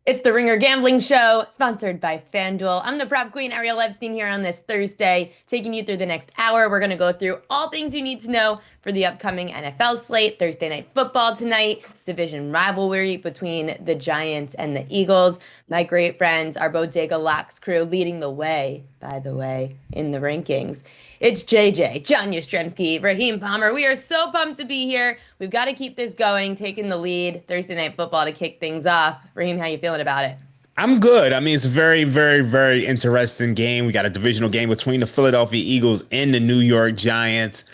It's the Ringer Gambling Show, sponsored by FanDuel. I'm the prop queen, Ariel here on this Thursday, taking you through the next hour. We're going to go through all things you need to know for the upcoming NFL slate, Thursday night football tonight, division rivalry between the Giants and the Eagles. My great friends, our Bodega Locks crew, leading the way, by the way, in the rankings. It's JJ, John Yastrzemski, Raheem Palmer. We are so pumped to be here. We've got to keep this going, taking the lead Thursday night football to kick things off. Raheem, how you feeling about it? I'm good. I mean, it's a very, very, very interesting game. We got a divisional game between the Philadelphia Eagles and the New York Giants.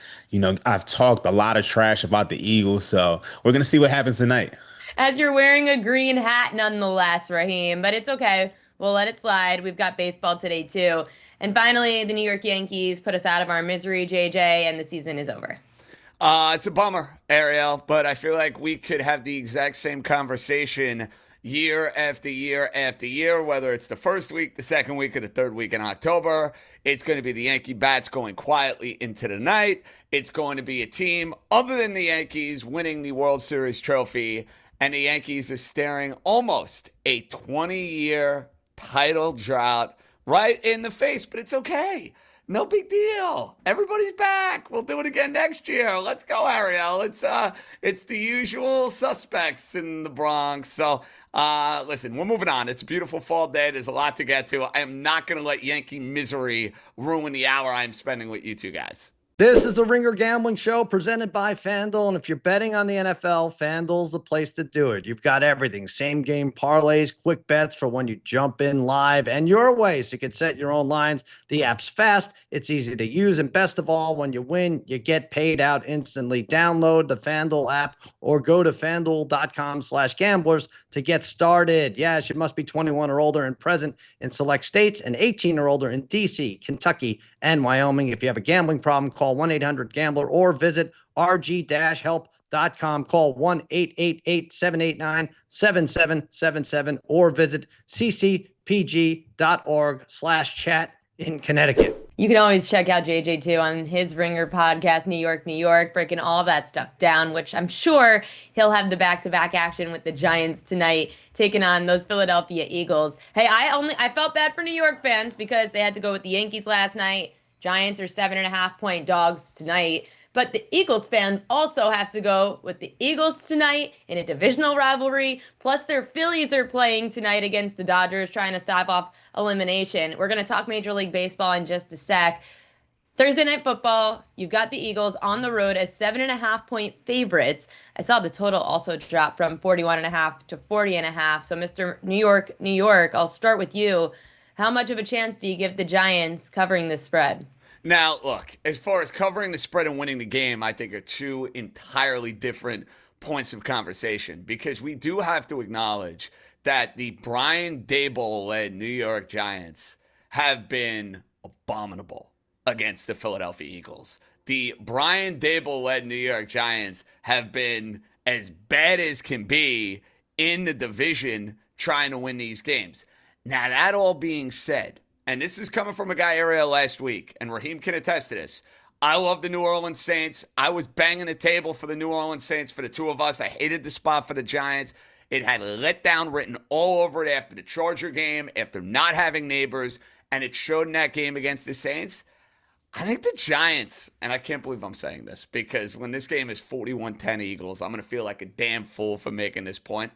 I've talked a lot of trash about the Eagles, so we're gonna see what happens tonight. As you're wearing a green hat nonetheless, Raheem, but it's okay. We'll let it slide. We've got baseball today too. And finally, the New York Yankees put us out of our misery, JJ, and the season is over. It's a bummer, Ariel, but I feel like we could have the exact same conversation year after year after year, whether it's the first week, the second week, or the third week in October. It's going to be the Yankee bats going quietly into the night. It's going to be a team other than the Yankees winning the World Series trophy, and the Yankees are staring almost a 20-year title drought right in the face, but it's okay. No big deal. Everybody's back. We'll do it again next year. Let's go, Ariel. It's the usual suspects in the Bronx. So, listen, we're moving on. It's a beautiful fall day. There's a lot to get to. I am not going to let Yankee misery ruin the hour I'm spending with you two guys. This is the Ringer Gambling Show presented by FanDuel. And if you're betting on the NFL, FanDuel's the place to do it. You've got everything. Same game parlays, quick bets for when you jump in live, and your way so you can set your own lines. The app's fast, it's easy to use, and best of all, when you win, you get paid out instantly. Download the FanDuel app or go to FanDuel.com/gamblers to get started. Yes, you must be 21 or older and present in select states and 18 or older in D.C., Kentucky, and Wyoming. If you have a gambling problem, call 1-800-GAMBLER or visit rg-help.com. Call 1-888-789-7777 or visit ccpg.org/chat in Connecticut. You can always check out JJ too on his Ringer podcast, New York, New York, breaking all that stuff down, which I'm sure he'll have the back-to-back action with the Giants tonight, taking on those Philadelphia Eagles. Hey, I felt bad for New York fans because they had to go with the Yankees last night. Giants are 7.5-point dogs tonight. But the Eagles fans also have to go with the Eagles tonight in a divisional rivalry. Plus, their Phillies are playing tonight against the Dodgers, trying to stop off elimination. We're going to talk Major League Baseball in just a sec. Thursday night football, you've got the Eagles on the road as 7.5-point favorites. I saw the total also drop from 41.5 to 40.5. So, Mr. New York, New York, I'll start with you. How much of a chance do you give the Giants covering the spread? Now, look, as far as covering the spread and winning the game, I think are two entirely different points of conversation because we do have to acknowledge that the Brian Daboll-led New York Giants have been abominable against the Philadelphia Eagles. The Brian Daboll-led New York Giants have been as bad as can be in the division trying to win these games. Now, that all being said, and this is coming from a guy, Ariel, last week, and Raheem can attest to this. I love the New Orleans Saints. I was banging the table for the New Orleans Saints for the two of us. I hated the spot for the Giants. It had letdown written all over it after the Charger game, after not having neighbors, and it showed in that game against the Saints. I think the Giants, and I can't believe I'm saying this, because when this game is 41-10 Eagles, I'm going to feel like a damn fool for making this point.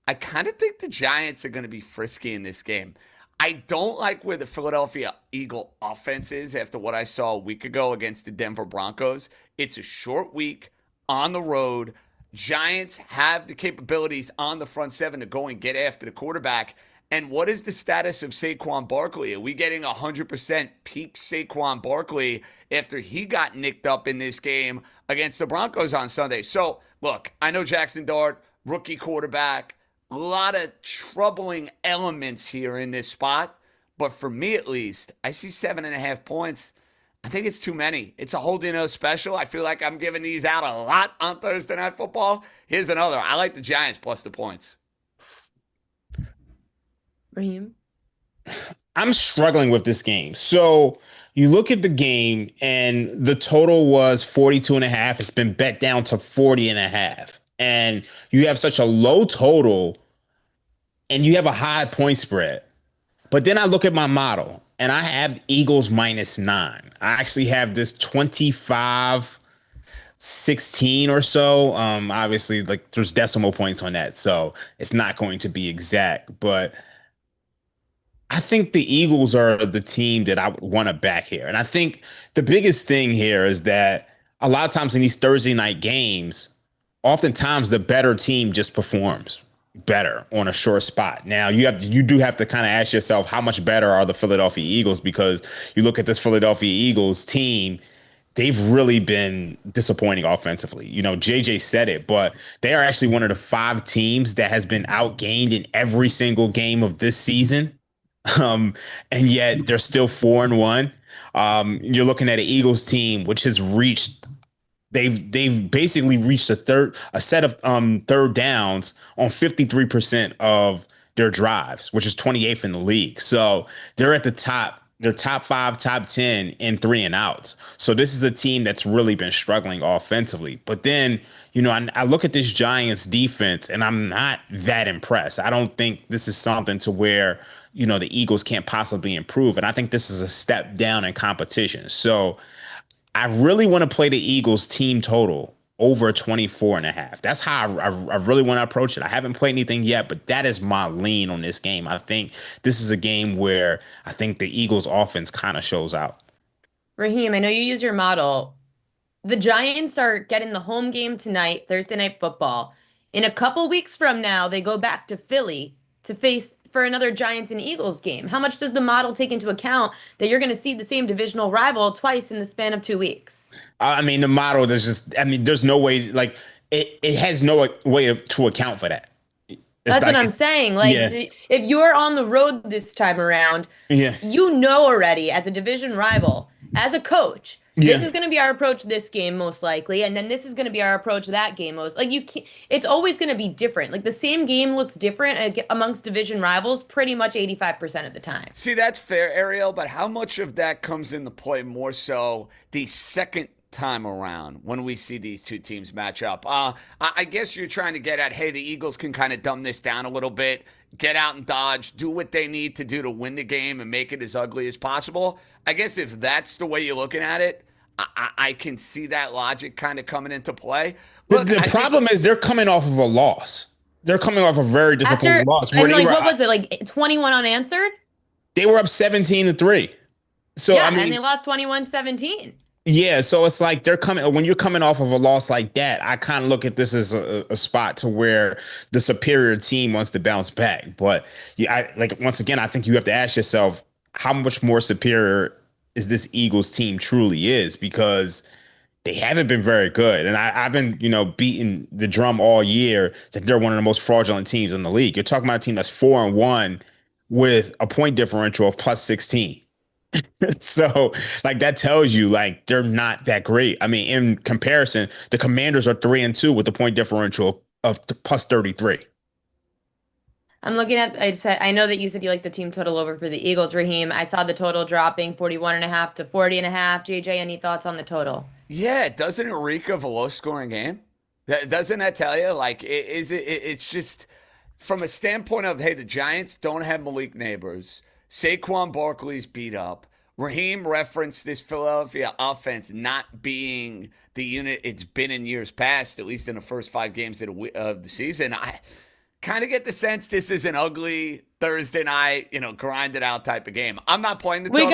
I kind of think the Giants are going to be frisky in this game. I don't like where the Philadelphia Eagle offense is after what I saw a week ago against the Denver Broncos. It's a short week on the road. Giants have the capabilities on the front seven to go and get after the quarterback. And what is the status of Saquon Barkley? Are we getting 100% peak Saquon Barkley after he got nicked up in this game against the Broncos on Sunday? So, look, I know Jackson Dart, rookie quarterback, a lot of troubling elements here in this spot. But for me, at least, I see 7.5 points. I think it's too many. It's a Holding special. I feel like I'm giving these out a lot on Thursday Night Football. Here's another. I like the Giants plus the points. Raheem? I'm struggling with this game. So you look at the game and the total was 42 and a half. It's been bet down to 40 and a half. And you have such a low total. and you have a high point spread. But then I look at my model and I have Eagles -9. I actually have this 25-16 or so. Obviously, like there's decimal points on that, so it's not going to be exact. But I think the Eagles are the team that I would want to back here. And I think the biggest thing here is that a lot of times in these Thursday night games, oftentimes the better team just performs better on a short spot. Now you do have to kind of ask yourself how much better are the Philadelphia Eagles, because you look at this Philadelphia Eagles team, they've really been disappointing offensively. You know, JJ said it, but they are actually one of the 5 teams that has been outgained in every single game of this season. And yet they're still 4-1. You're looking at an Eagles team which has reached they've basically reached a set of third downs on 53% of their drives, which is 28th in the league. So they're at the top. They're top 5, top 10 in 3-and-outs. So this is a team that's really been struggling offensively. But then, you know, I look at this Giants defense and I'm not that impressed. I don't think this is something to where, you know, the Eagles can't possibly improve. And I think this is a step down in competition. So I really want to play the Eagles team total over 24.5. That's how I really want to approach it. I haven't played anything yet, but that is my lean on this game. I think this is a game where I think the Eagles offense kind of shows out. Raheem, I know you use your model. The Giants are getting the home game tonight, Thursday Night Football. In a couple weeks from now, they go back to Philly to face for another Giants and Eagles game. How much does the model take into account that you're going to see the same divisional rival twice in the span of 2 weeks? I mean, the model, there's no way, like, it has no way to account for that. That's what I'm saying. Like, Yeah. if you're on the road this time around, Yeah. you know already as a division rival, as a coach, this Yeah. is going to be our approach this game most likely, and then this is going to be our approach that game most. Like you can't, it's always going to be different. Like the same game looks different amongst division rivals pretty much 85% of the time. See, that's fair, Ariel, but how much of that comes into play more so the second time around when we see these two teams match up? I guess you're trying to get at, hey, the Eagles can kind of dumb this down a little bit, get out and dodge, do what they need to do to win the game and make it as ugly as possible. I guess if that's the way you're looking at it, I can see that logic kind of coming into play. Look, The problem is they're coming off of a loss. They're coming off a very disappointing loss. And like, what was it, like 21 unanswered? They were up 17-3. So Yeah, I mean, and they lost 21-17. yeah, so it's like when you're coming off of a loss like that, I kind of look at this as a spot to where the superior team wants to bounce back. But yeah, once again, I think you have to ask yourself how much more superior is this Eagles team truly is, because they haven't been very good. And I've been, beating the drum all year that they're one of the most fraudulent teams in the league. You're talking about a team that's 4-1 with a point differential of +16. So, like, that tells you, like, they're not that great. I mean, in comparison, the Commanders are 3-2 with a point differential of +33. I'm looking at, I know that you said you like the team total over for the Eagles, Raheem. I saw the total dropping 41.5 to 40.5. JJ, any thoughts on the total? Yeah, doesn't it reek of a low-scoring game? Doesn't that tell you? Like, it's just from a standpoint of, hey, the Giants don't have Malik Neighbors. Saquon Barkley's beat up. Raheem referenced this Philadelphia offense not being the unit it's been in years past, at least in the first 5 games of the season. I kind of get the sense this is an ugly Thursday night, grinded out type of game. I'm not playing the total.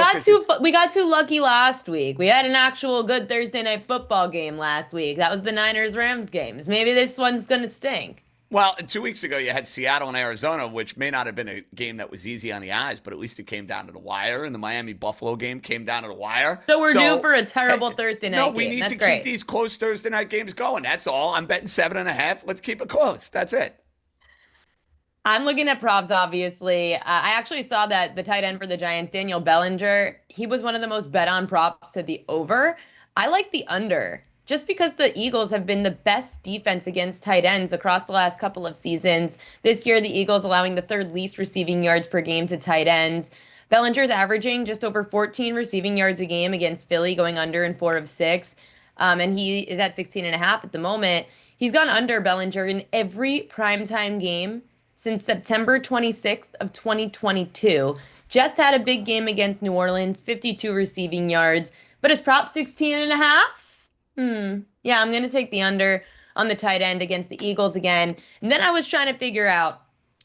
We got too lucky last week. We had an actual good Thursday night football game last week. That was the Niners-Rams games. Maybe this one's going to stink. Well, 2 weeks ago, you had Seattle and Arizona, which may not have been a game that was easy on the eyes, but at least it came down to the wire. And the Miami-Buffalo game came down to the wire. So we're due for a terrible Thursday night game. No, we need That's to great. keep these close Thursday night games going. That's all. I'm betting 7.5. Let's keep it close. That's it. I'm looking at props, obviously. I actually saw that the tight end for the Giants, Daniel Bellinger, he was one of the most bet on props to the over. I like the under, just because the Eagles have been the best defense against tight ends across the last couple of seasons. This year, the Eagles allowing the 3rd least receiving yards per game to tight ends. Bellinger's averaging just over 14 receiving yards a game against Philly, going under in 4 of 6. And he is at 16.5 at the moment. He's gone under, Bellinger, in every primetime game since September 26th of 2022. Just had a big game against New Orleans, 52 receiving yards, but his prop 16 and a half. Yeah, I'm going to take the under on the tight end against the Eagles again. And then I was trying to figure out,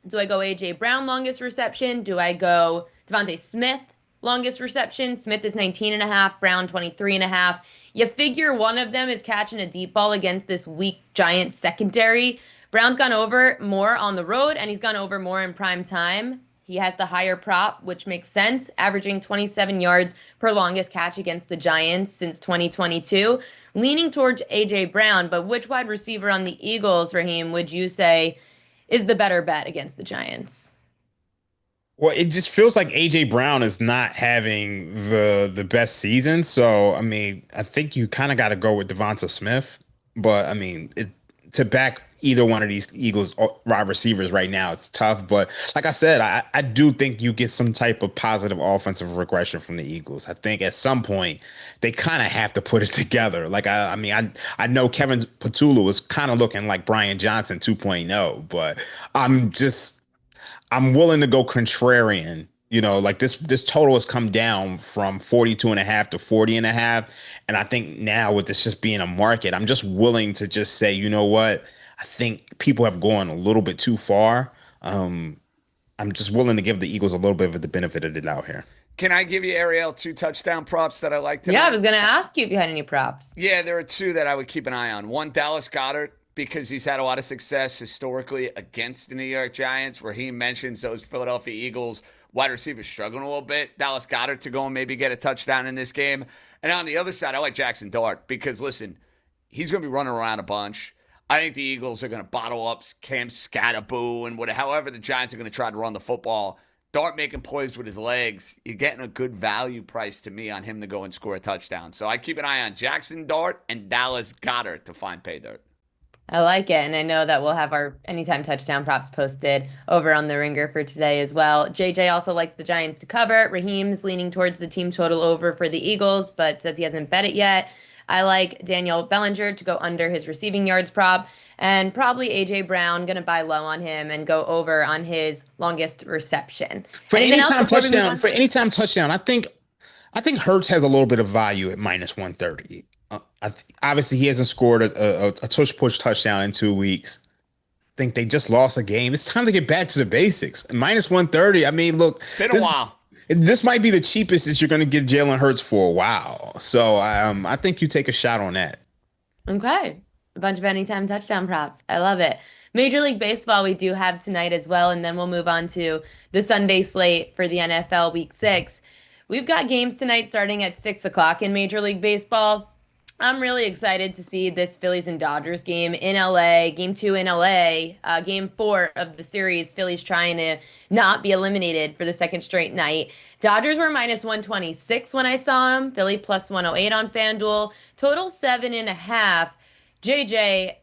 do I go A.J. Brown longest reception? Do I go Devontae Smith longest reception? Smith is 19 and a half, Brown 23 and a half. You figure one of them is catching a deep ball against this weak Giants secondary. Brown's gone over more on the road, and he's gone over more in prime time. He has the higher prop, which makes sense, averaging 27 yards per longest catch against the Giants since 2022. Leaning towards A.J. Brown, but which wide receiver on the Eagles, Raheem, would you say is the better bet against the Giants? Well, it just feels like AJ Brown is not having the best season. So, I mean, I think you kind of got to go with Devonta Smith. But I mean, to back either one of these Eagles wide receivers right now, it's tough. But like I said, I do think you get some type of positive offensive regression from the Eagles. I think at some point they kind of have to put it together. Like I mean, I know Kevin Patula was kind of looking like Brian Johnson 2.0, but I'm willing to go contrarian. You know, like this total has come down from 42 and a half to 40 and a half. And I think now with this just being a market, I'm just willing to just say, you know what? I think people have gone a little bit too far. I'm just willing to give the Eagles a little bit of the benefit of the doubt here. Can I give you, Ariel, 2 touchdown props that I like tonight? Yeah, I was going to ask you if you had any props. Yeah, there are 2 that I would keep an eye on. One, Dallas Goedert, because he's had a lot of success historically against the New York Giants, where he mentions those Philadelphia Eagles wide receivers struggling a little bit. Dallas Goedert to go and maybe get a touchdown in this game. And on the other side, I like Jackson Dart because, listen, he's going to be running around a bunch. I think the Eagles are going to bottle up Cam Scatterboo and however the Giants are going to try to run the football. Dart making plays with his legs. You're getting a good value price to me on him to go and score a touchdown. So I keep an eye on Jackson Dart and Dallas Goedert to find pay dirt. I like it, and I know that we'll have our anytime touchdown props posted over on the Ringer for today as well. JJ also likes the Giants to cover. Raheem's leaning towards the team total over for the Eagles, but says he hasn't bet it yet. I like Daniel Bellinger to go under his receiving yards prop, and probably A.J. Brown, going to buy low on him and go over on his longest reception. For anytime touchdown, I think Hurts has a little bit of value at minus 130. Obviously, he hasn't scored a push touchdown in 2 weeks. I think they just lost a game. It's time to get back to the basics. Minus 130. I mean, look, been a while. This might be the cheapest that you're going to get Jalen Hurts for a while. So I think you take a shot on that. Okay. A bunch of anytime touchdown props. I love it. Major League Baseball we do have tonight as well, and then we'll move on to the Sunday slate for the NFL Week 6. We've got games tonight starting at 6 o'clock in Major League Baseball. I'm really excited to see this Phillies and Dodgers game in LA, game 2 in LA, game 4 of the series. Phillies trying to not be eliminated for the second straight night. Dodgers were minus 126 when I saw them. Philly plus 108 on FanDuel. Total 7.5. JJ,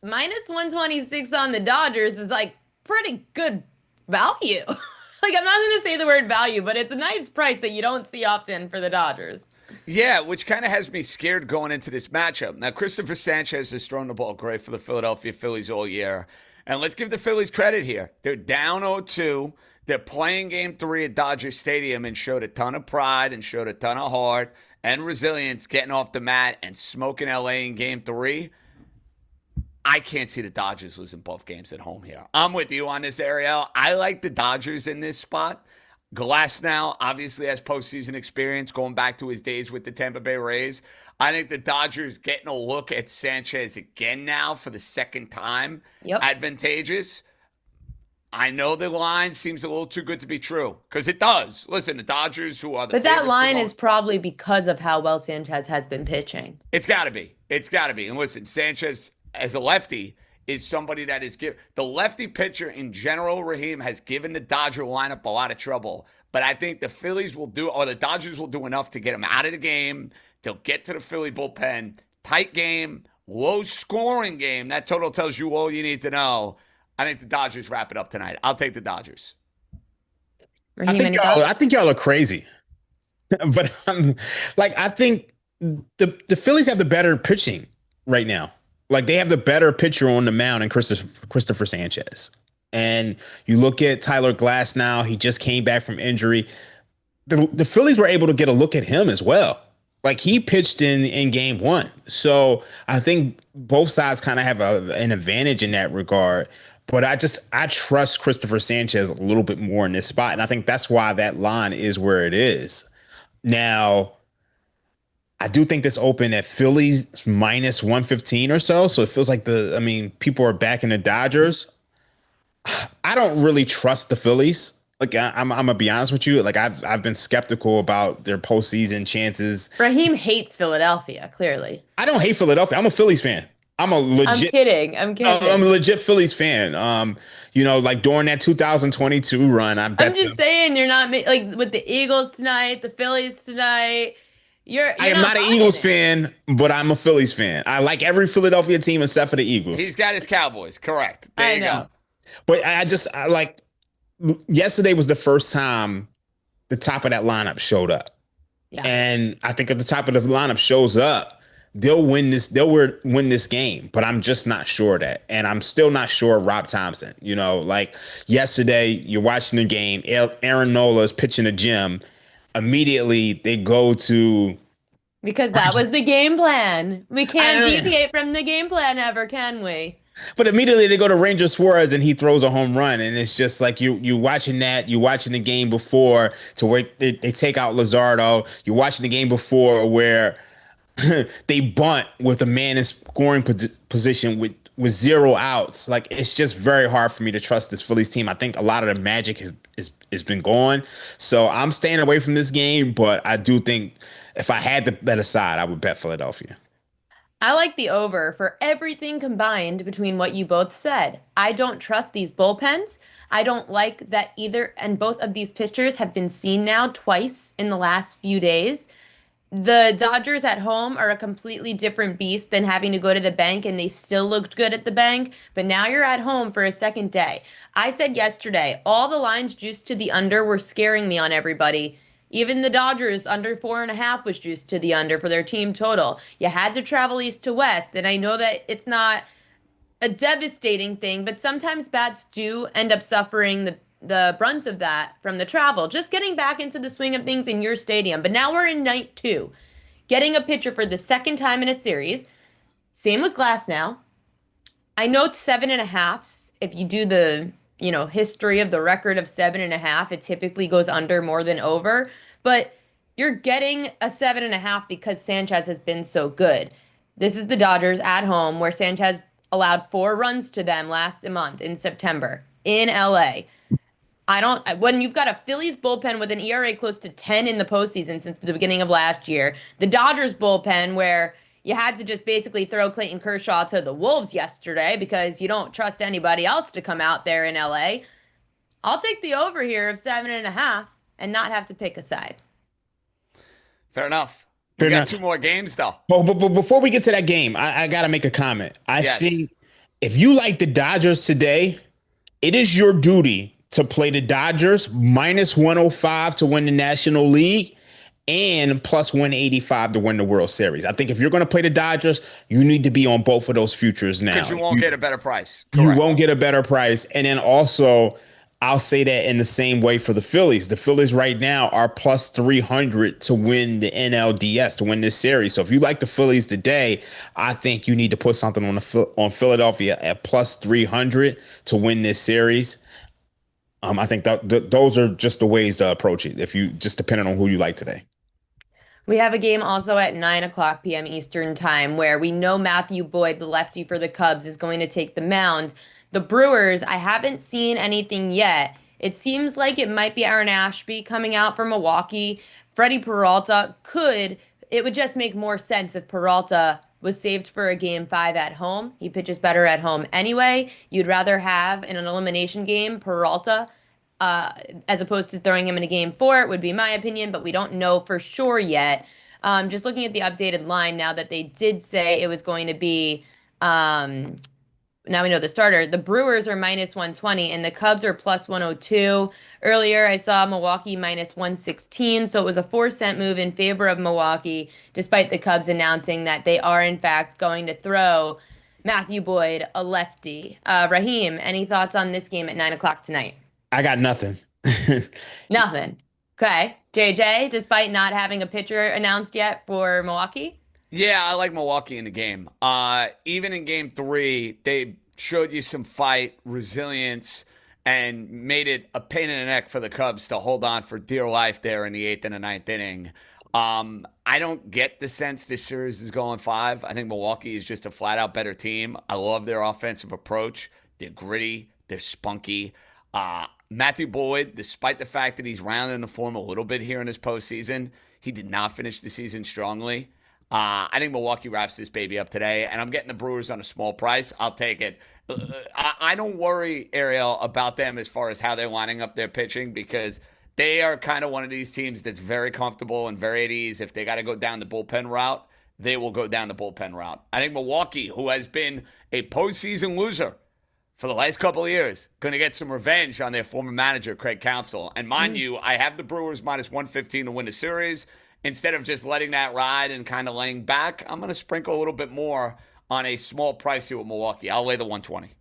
minus 126 on the Dodgers is like pretty good value. Like, I'm not going to say the word value, but it's a nice price that you don't see often for the Dodgers. Yeah, which kind of has me scared going into this matchup. Now, Christopher Sanchez has thrown the ball great for the Philadelphia Phillies all year. And let's give the Phillies credit here. They're down 0-2. They're playing game 3 at Dodger Stadium and showed a ton of pride and showed a ton of heart and resilience getting off the mat and smoking LA in game 3. I can't see the Dodgers losing both games at home here. I'm with you on this, Ariel. I like the Dodgers in this spot. Glass now obviously has postseason experience going back to his days with the Tampa Bay Rays. I think the Dodgers getting a look at Sanchez again now for the second time. Advantageous. I know the line seems a little too good to be true because it does. Listen, the Dodgers, who are the But that line is probably because of how well Sanchez has been pitching. It's got to be. It's got to be. And listen, Sanchez as a lefty is somebody that is the lefty pitcher in general, Raheem, has given the Dodger lineup a lot of trouble. But I think the Phillies will do, or the Dodgers will do enough to get him out of the game. They'll get to the Philly bullpen. Tight game, low scoring game. That total tells you all you need to know. I think the Dodgers wrap it up tonight. I'll take the Dodgers. Raheem, I think y'all are crazy. But I think the Phillies have the better pitching right now. Like, they have the better pitcher on the mound in Christopher Sanchez. And you look at Tyler Glass now, he just came back from injury. The Phillies were able to get a look at him as well. Like he pitched in game one. So I think both sides kind of have an advantage in that regard. But I trust Christopher Sanchez a little bit more in this spot. And I think that's why that line is where it is. Now, I do think this opened at Phillies minus 115 or so. So it feels like people are back in the Dodgers. I don't really trust the Phillies. Like I'm gonna be honest with you. Like I've been skeptical about their postseason chances. Raheem hates Philadelphia, clearly. I don't hate Philadelphia. I'm a Phillies fan. I'm a I'm legit. kidding. I'm I'm a kidding. legit Phillies fan. Like during that 2022 run, I I'm bet just them. saying you're not like with the Eagles tonight, the Phillies tonight. I You're am not not an buying Eagles it. fan, but I'm a Phillies fan. I like every Philadelphia team except for the Eagles. He's got his Cowboys. Correct. There I you know. go. But I like yesterday was the first time the top of that lineup showed up. Yeah. And I think if the top of the lineup shows up, they'll win this. Win this game. But I'm just not sure of that, and I'm still not sure of Rob Thompson. Like yesterday, you're watching the game. Aaron Nola is pitching a gym. Immediately, they go to. Because that was the game plan. We can't I- deviate from the game plan ever, can we? But immediately they go to Ranger Suarez and he throws a home run, and it's just like you watching that. You watching the game before to where they take out Luzardo. You're watching the game before where they bunt with a man in scoring position with zero outs. Like it's just very hard for me to trust this Phillies team. I think a lot of the magic has been gone. So I'm staying away from this game. But I do think if I had to bet a side, I would bet Philadelphia. I like the over for everything combined between what you both said. I don't trust these bullpens. I don't like that either, and both of these pitchers have been seen now twice in the last few days. The Dodgers at home are a completely different beast than having to go to the bank, and they still looked good at the bank. But now you're at home for a second day. I said yesterday, all the lines juiced to the under were scaring me on everybody. Even the Dodgers under 4.5 was juiced to the under for their team total. You had to travel east to west, and I know that it's not a devastating thing, but sometimes bats do end up suffering the brunt of that from the travel. Just getting back into the swing of things in your stadium. But now we're in night two. Getting a pitcher for the second time in a series. Same with Glass now. I know it's 7.5s. If you do the history of the record of 7.5, it typically goes under more than over. But you're getting a 7.5 because Sanchez has been so good. This is the Dodgers at home where Sanchez allowed 4 runs to them last month in September in LA. When you've got a Phillies bullpen with an ERA close to 10 in the postseason since the beginning of last year, the Dodgers bullpen where you had to just basically throw Clayton Kershaw to the Wolves yesterday because you don't trust anybody else to come out there in LA. I'll take the over here of 7.5 and not have to pick a side. Fair enough. Fair We got enough. 2 more games, though. But before we get to that game, I got to make a comment. I Yes. think if you like the Dodgers today, it is your duty to play the Dodgers minus 105 to win the National League and plus 185 to win the World Series. I think if you're going to play the Dodgers, you need to be on both of those futures now. Because you won't get a better price. You Correct. won't get a better price. And then also, I'll say that in the same way for the Phillies. The Phillies right now are plus 300 to win the NLDS, to win this series. So if you like the Phillies today, I think you need to put something on Philadelphia at plus 300 to win this series. I think that those are just the ways to approach it. If you just depending on who you like today. We have a game also at 9 p.m. Eastern time where we know Matthew Boyd, the lefty for the Cubs, is going to take the mound. The Brewers, I haven't seen anything yet. It seems like it might be Aaron Ashby coming out for Milwaukee. Freddie Peralta it would just make more sense if Peralta was saved for a game 5 at home. He pitches better at home anyway. You'd rather have in an elimination game Peralta as opposed to throwing him in a game 4, it would be my opinion, but we don't know for sure yet. Just looking at the updated line now that they did say it was going to be, now we know the starter. The Brewers are minus 120 and the Cubs are plus 102. Earlier, I saw Milwaukee minus 116, so it was a 4-cent move in favor of Milwaukee, despite the Cubs announcing that they are, in fact, going to throw Matthew Boyd, a lefty. Raheem, any thoughts on this game at 9 o'clock tonight? I got nothing. Nothing. Okay. JJ, despite not having a pitcher announced yet for Milwaukee? Yeah, I like Milwaukee in the game. Even in game three, they showed you some fight, resilience, and made it a pain in the neck for the Cubs to hold on for dear life there in the eighth and the ninth inning. I don't get the sense this series is going five. I think Milwaukee is just a flat out better team. I love their offensive approach. They're gritty, they're spunky. Matthew Boyd, despite the fact that he's rounding the form a little bit here in his postseason, he did not finish the season strongly. I think Milwaukee wraps this baby up today, and I'm getting the Brewers on a small price. I'll take it. I don't worry, Ariel, about them as far as how they're lining up their pitching because they are kind of one of these teams that's very comfortable and very at ease. If they got to go down the bullpen route, they will go down the bullpen route. I think Milwaukee, who has been a postseason loser for the last couple of years, going to get some revenge on their former manager, Craig Counsell. And mind you, I have the Brewers minus 115 to win the series. Instead of just letting that ride and kind of laying back, I'm going to sprinkle a little bit more on a small price here with Milwaukee. I'll lay the 120.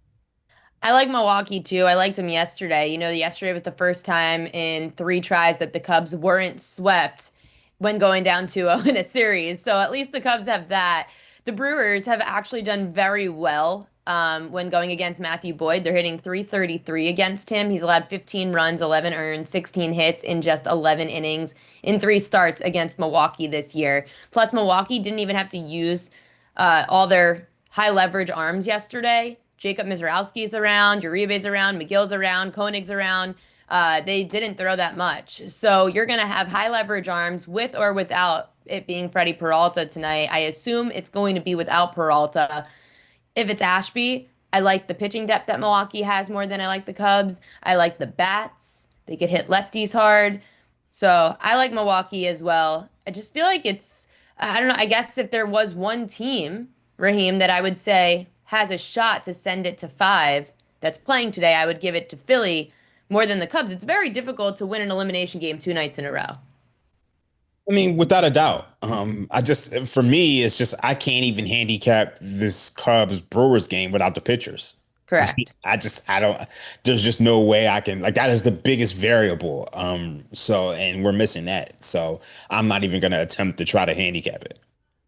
I like Milwaukee too. I liked them yesterday. Yesterday was the first time in 3 tries that the Cubs weren't swept when going down 2-0 in a series. So at least the Cubs have that. The Brewers have actually done very well when going against Matthew Boyd. They're hitting 333 against him. He's allowed 15 runs, 11 earned, 16 hits in just 11 innings in 3 starts against Milwaukee this year. Plus, Milwaukee didn't even have to use all their high leverage arms yesterday. Jacob Mizrowski's around, Uribe's around, McGill's around, Koenig's around. They didn't throw that much. So you're going to have high leverage arms with or without it being Freddie Peralta tonight. I assume it's going to be without Peralta. If it's Ashby, I like the pitching depth that Milwaukee has more than I like the Cubs. I like the bats. They could hit lefties hard. So I like Milwaukee as well. I just feel like I don't know, I guess if there was one team, Raheem, that I would say has a shot to send it to 5 that's playing today, I would give it to Philly more than the Cubs. It's very difficult to win an elimination game 2 nights in a row. I mean, without a doubt. For me, it's just I can't even handicap this Cubs Brewers game without the pitchers. Correct. I don't. There's just no way I can like that is the biggest variable. And we're missing that. So I'm not even going to attempt to try to handicap it.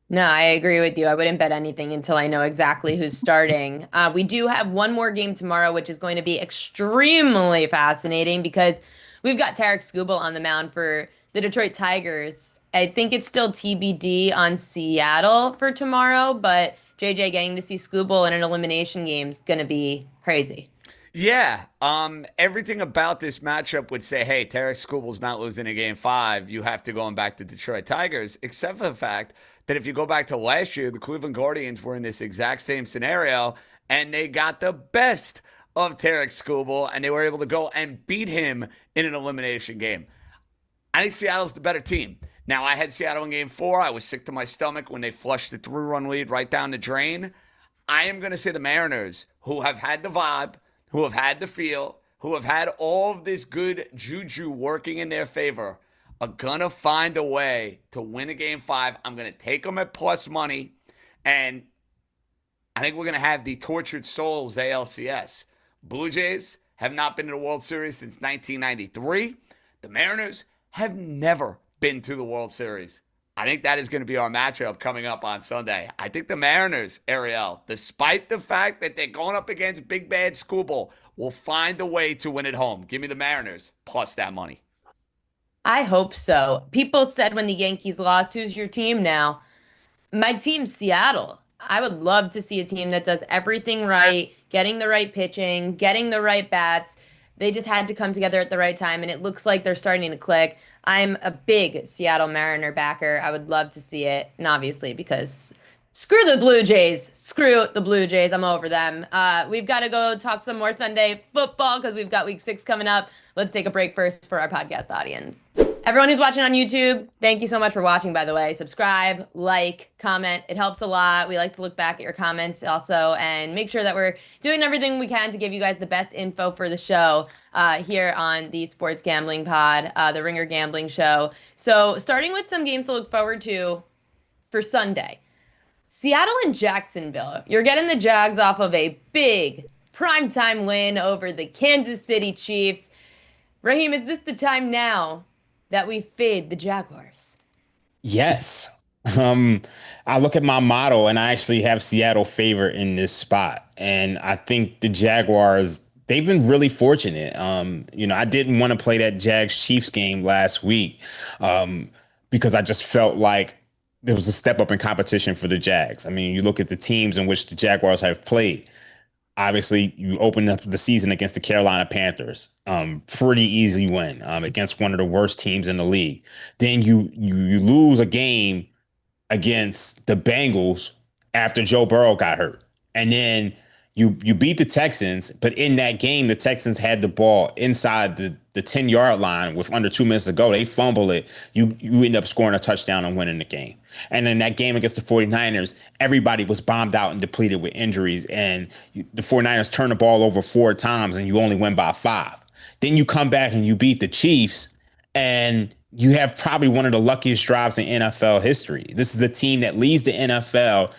No, I agree with you. I wouldn't bet anything until I know exactly who's starting. We do have one more game tomorrow, which is going to be extremely fascinating because we've got Tarek Skubal on the mound for the Detroit Tigers. I think it's still TBD on Seattle for tomorrow, but JJ getting to see Skubal in an elimination game is going to be crazy. Yeah, everything about this matchup would say, hey, Tarek Skubal's not losing a game 5. You have to go back to Detroit Tigers, except for the fact that if you go back to last year, the Cleveland Guardians were in this exact same scenario, and they got the best of Tarek Skubal, and they were able to go and beat him in an elimination game. I think Seattle's the better team. Now, I had Seattle in game 4. I was sick to my stomach when they flushed the 3-run lead right down the drain. I am going to say the Mariners, who have had the vibe, who have had the feel, who have had all of this good juju working in their favor, are going to find a way to win a game 5. I'm going to take them at plus money, and I think we're going to have the tortured souls ALCS. Blue Jays have not been to the World Series since 1993. The Mariners have never been to the World Series. I think that is going to be our matchup coming up on Sunday. I think the Mariners, Ariel, despite the fact that they're going up against Big Bad Skubal, will find a way to win at home. Give me the Mariners plus that money. I hope so. People said when the Yankees lost, who's your team now? My team's Seattle. I would love to see a team that does everything right, getting the right pitching, getting the right bats. They just had to come together at the right time, and it looks like they're starting to click. I'm a big Seattle Mariner backer. I would love to see it, and obviously because screw the Blue Jays. Screw the Blue Jays. I'm over them. We've got to go talk some more Sunday football because we've got week 6 coming up. Let's take a break first for our podcast audience. Everyone who's watching on YouTube, thank you so much for watching, by the way. Subscribe, like, comment. It helps a lot. We like to look back at your comments also and make sure that we're doing everything we can to give you guys the best info for the show here on the Sports Gambling Pod, the Ringer Gambling Show. So starting with some games to look forward to for Sunday. Seattle and Jacksonville. You're getting the Jags off of a big primetime win over the Kansas City Chiefs. Raheem, is this the time now that we fade the Jaguars? Yes. Um, I look at my model and I actually have Seattle favorite in this spot. And I think the Jaguars, they've been really fortunate. I didn't want to play that Jags Chiefs game last week because I just felt like there was a step up in competition for the Jags. I mean, you look at the teams in which the Jaguars have played. Obviously, you opened up the season against the Carolina Panthers. Pretty easy win against one of the worst teams in the league. Then you lose a game against the Bengals after Joe Burrow got hurt. And then you beat the Texans, but in that game, the Texans had the ball inside the 10-yard line with under 2 minutes to go. They fumble it. You end up scoring a touchdown and winning the game. And in that game against the 49ers, everybody was bombed out and depleted with injuries. And the 49ers turned the ball over 4 times and you only win by 5. Then you come back and you beat the Chiefs and you have probably one of the luckiest drives in NFL history. This is a team that leads the NFL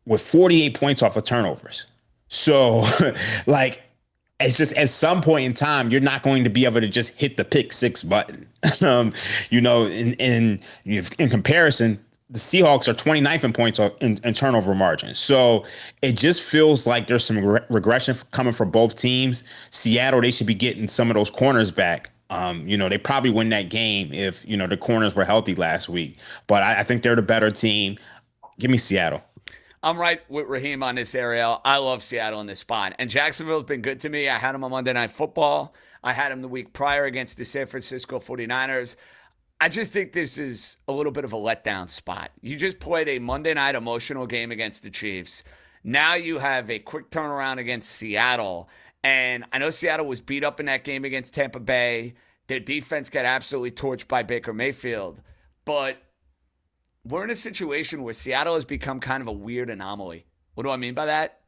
with 48 points off of turnovers. So, like, it's just at some point in time, you're not going to be able to just hit the pick six button. In comparison, the Seahawks are 29th in points in turnover margin. So it just feels like there's some regression coming from both teams. Seattle, they should be getting some of those corners back. They probably win that game if, the corners were healthy last week. But I think they're the better team. Give me Seattle. I'm right with Raheem on this, Ariel. I love Seattle in this spot. And Jacksonville's been good to me. I had them on Monday Night Football. I had them the week prior against the San Francisco 49ers. I just think this is a little bit of a letdown spot. You just played a Monday night emotional game against the Chiefs. Now you have a quick turnaround against Seattle. And I know Seattle was beat up in that game against Tampa Bay. Their defense got absolutely torched by Baker Mayfield. But we're in a situation where Seattle has become kind of a weird anomaly. What do I mean by that?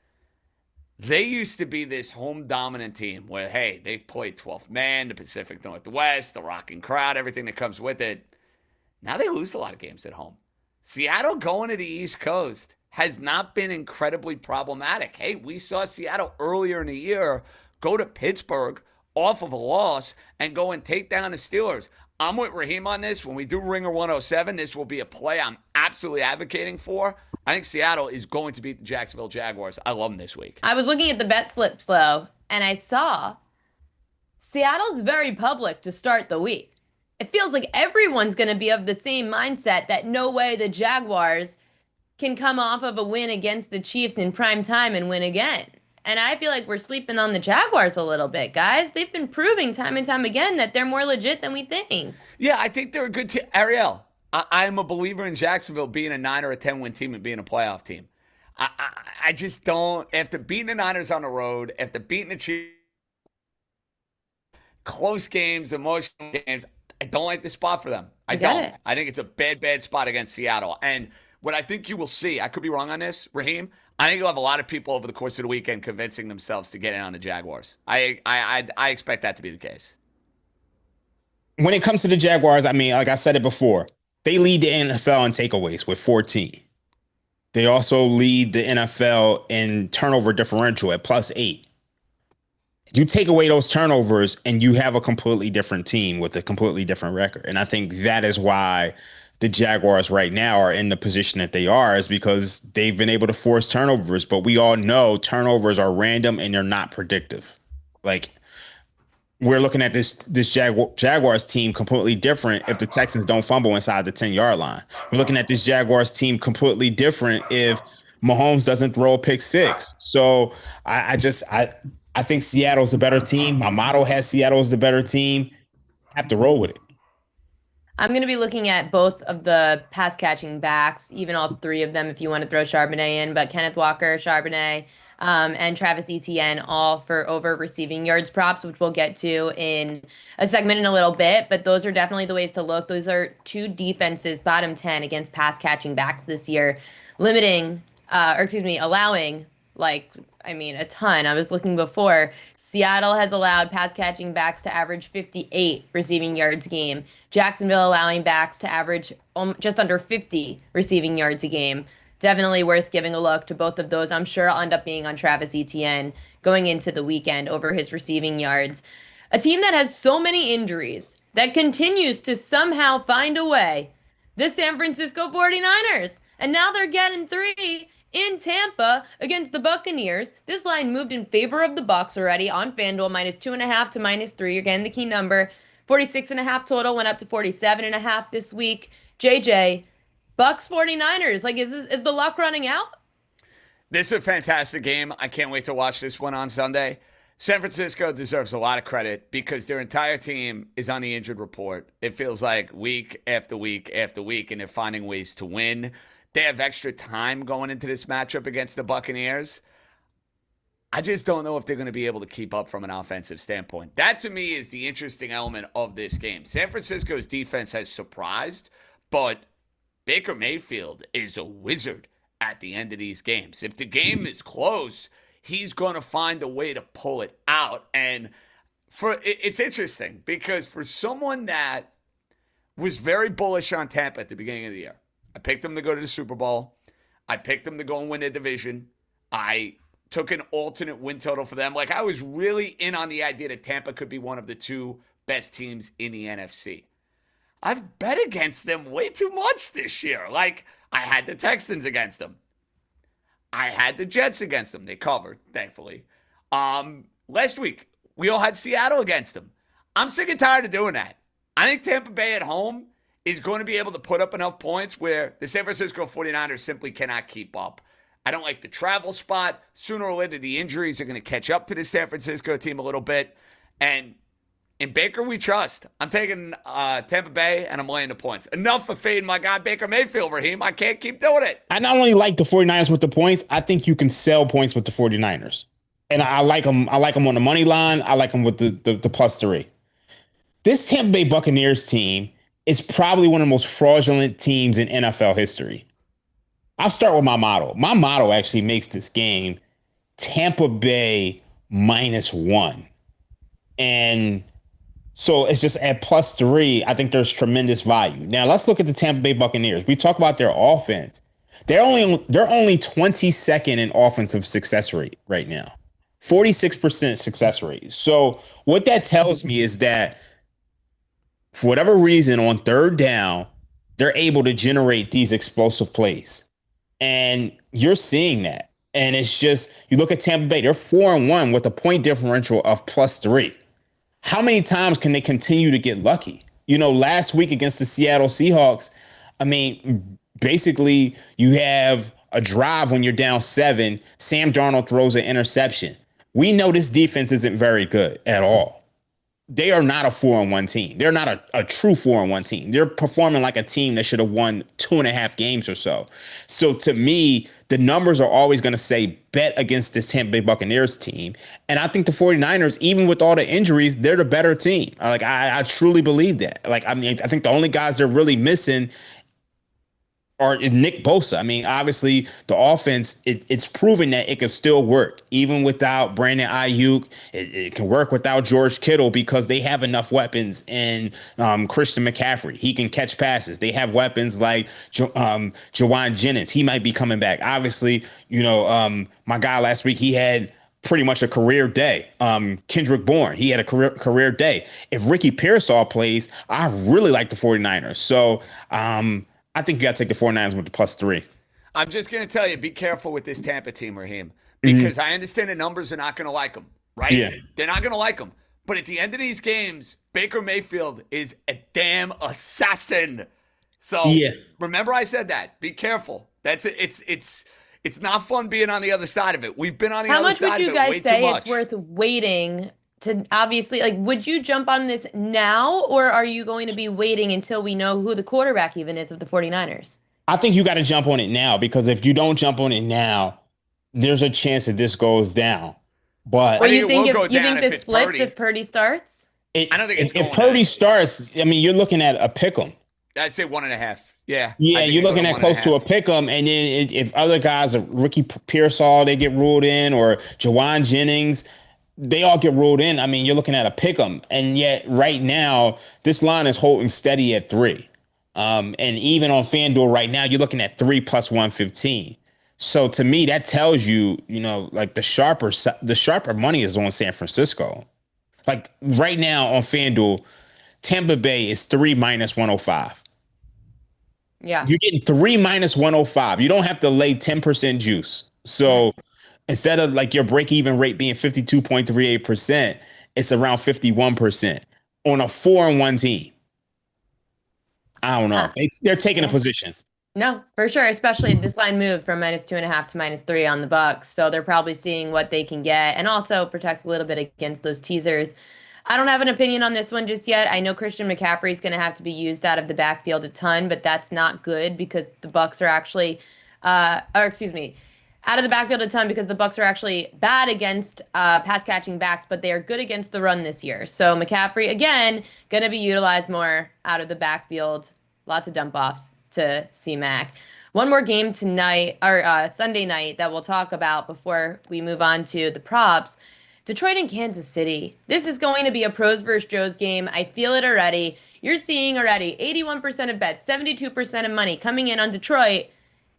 They used to be this home dominant team where, hey, they played 12th man, the Pacific Northwest, the rocking crowd, everything that comes with it. Now they lose a lot of games at home. Seattle going to the East Coast has not been incredibly problematic. Hey, we saw Seattle earlier in the year go to Pittsburgh off of a loss and go and take down the Steelers. I'm with Raheem on this. When we do Ringer 107, this will be a play I'm absolutely advocating for. I think Seattle is going to beat the Jacksonville Jaguars. I love them this week. I was looking at the bet slips, though, and I saw Seattle's very public to start the week. It feels like everyone's going to be of the same mindset that no way the Jaguars can come off of a win against the Chiefs in prime time and win again. And I feel like we're sleeping on the Jaguars a little bit, guys. They've been proving time and time again that they're more legit than we think. Yeah, I think they're a good team. Ariel, I am a believer in Jacksonville being a 9 or a 10 win team and being a playoff team. I just don't. After beating the Niners on the road, after beating the Chiefs, close games, emotional games, I don't like the spot for them. I don't. I think it's a bad spot against Seattle. And what I think you will see, I could be wrong on this, Raheem, I think you'll have a lot of people over the course of the weekend convincing themselves to get in on the Jaguars. I expect that to be the case. When it comes to the Jaguars, I mean, like I said it before, they lead the NFL in takeaways with 14. They also lead the NFL in turnover differential at +8. You take away those turnovers and you have a completely different team with a completely different record. And I think that is why the Jaguars right now are in the position that they are, is because they've been able to force turnovers. But we all know turnovers are random and they're not predictive. Like, we're looking at this Jaguars team completely different if the Texans don't fumble inside the 10-yard line. We're looking at this Jaguars team completely different if Mahomes doesn't throw a pick six. So I think Seattle's the better team. My motto has Seattle as the better team. I have to roll with it. I'm going to be looking at both of the pass catching backs, even all three of them if you want to throw Charbonnet in, but Kenneth Walker, Charbonnet, and Travis Etienne all for over receiving yards props, which we'll get to in a segment in a little bit. But those are definitely the ways to look. Those are two defenses, bottom 10 against pass catching backs this year, allowing a ton. I was looking before. Seattle has allowed pass catching backs to average 58 receiving yards a game. Jacksonville allowing backs to average just under 50 receiving yards a game. definitely worth giving a look to both of those. I'm sure I'll end up being on Travis Etienne going into the weekend over his receiving yards. A team that has so many injuries that continues to somehow find a way. The San Francisco 49ers. And now they're getting 3 in Tampa against the Buccaneers. This line moved in favor of the Bucs already on FanDuel, -2.5 to -3. You're getting the key number. 46.5 total, went up to 47.5 this week. JJ, Bucs 49ers. Like, is the luck running out? This is a fantastic game. I can't wait to watch this one on Sunday. San Francisco deserves a lot of credit because their entire team is on the injured report. It feels like week after week after week, and they're finding ways to win. They have extra time going into this matchup against the Buccaneers. I just don't know if they're going to be able to keep up from an offensive standpoint. That, to me, is the interesting element of this game. San Francisco's defense has surprised, but Baker Mayfield is a wizard at the end of these games. If the game is close, he's going to find a way to pull it out. And it's interesting because for someone that was very bullish on Tampa at the beginning of the year, I picked them to go to the Super Bowl. I picked them to go and win their division. I took an alternate win total for them. Like, I was really in on the idea that Tampa could be one of the 2 best teams in the NFC. I've bet against them way too much this year. Like, I had the Texans against them. I had the Jets against them. They covered, thankfully. Last week, we all had Seattle against them. I'm sick and tired of doing that. I think Tampa Bay at home is going to be able to put up enough points where the San Francisco 49ers simply cannot keep up. I don't like the travel spot. Sooner or later, the injuries are going to catch up to the San Francisco team a little bit. And in Baker, we trust. I'm taking Tampa Bay, and I'm laying the points. Enough of fading my guy Baker Mayfield, Raheem. I can't keep doing it. I not only like the 49ers with the points, I think you can sell points with the 49ers. And I like them. I like them on the money line. I like them with the +3. This Tampa Bay Buccaneers team is probably one of the most fraudulent teams in NFL history. I'll start with my model. My model actually makes this game Tampa Bay -1. And so it's just at +3. I think there's tremendous value. Now let's look at the Tampa Bay Buccaneers. We talk about their offense. They're only 22nd in offensive success rate right now. 46% success rate. So what that tells me is that for whatever reason on 3rd down, they're able to generate these explosive plays. And you're seeing that. And it's just, you look at Tampa Bay, they're 4-1 with a point differential of +3. How many times can they continue to get lucky? You know, last week against the Seattle Seahawks, I mean, basically you have a drive when you're down 7. Sam Darnold throws an interception. We know this defense isn't very good at all. They are not a 4-1 team. They're not a true 4-1 team. They're performing like a team that should have won 2.5 games or so. So to me, the numbers are always going to say bet against this Tampa Bay Buccaneers team. And I think the 49ers, even with all the injuries, they're the better team. Like, I truly believe that. Like, I mean, I think the only guys they're really missing is Nick Bosa. I mean, obviously, the offense, it's proven that it can still work. Even without Brandon Ayuk, it can work without George Kittle because they have enough weapons in Christian McCaffrey. He can catch passes. They have weapons like Jawan Jennings. He might be coming back. Obviously, you know, my guy last week, he had pretty much a career day. Kendrick Bourne, he had a career day. If Ricky Pearsall plays, I really like the 49ers. So, I think you got to take the 49ers with the +3. I'm just going to tell you, be careful with this Tampa team, Raheem, because I understand the numbers are not going to like them, right? Yeah. They're not going to like them. But at the end of these games, Baker Mayfield is a damn assassin. So remember I said that. Be careful. It's not fun being on the other side of it. We've been on the other side of it way too much. How much would you guys say it's worth waiting to obviously, like, would you jump on this now, or are you going to be waiting until we know who the quarterback even is of the 49ers? I think you got to jump on it now, because if you don't jump on it now, there's a chance that this goes down. But or you think this flips if Purdy starts? I don't think it's if Purdy starts, I mean, you're looking at a pick 'em. I'd say 1.5. Yeah. Yeah, you're looking at close to a pick 'em. And then if other guys, Ricky Pearsall, they get ruled in, or Jawan Jennings, they all get ruled in. I mean, you're looking at a pick 'em. And yet right now, this line is holding steady at 3. And even on FanDuel right now, you're looking at 3 + 115. So to me, that tells you, like the sharper money is on San Francisco. Like right now on FanDuel, Tampa Bay is 3 minus 105. Yeah. You're getting 3 minus 105. You don't have to lay 10% juice. So instead of like your break even rate being 52.38%, it's around 51% on a 4-1 team. I don't know. Huh. They're taking a Yeah. position. No, for sure. Especially this line moved from -2.5 to -3 on the Bucks, so they're probably seeing what they can get, and also protects a little bit against those teasers. I don't have an opinion on this one just yet. I know Christian McCaffrey is going to have to be used out of the backfield a ton, but that's not good because the Bucks are actually, or excuse me, out of the backfield a ton because the Bucks are actually bad against pass catching backs, but they are good against the run this year. So McCaffrey again going to be utilized more out of the backfield. Lots of dump offs to C-Mac. One more game tonight, or Sunday night, that we'll talk about before we move on to the props. Detroit and Kansas City. This is going to be a pros versus Joes game. I feel it already. You're seeing already 81% of bets, 72% of money coming in on Detroit.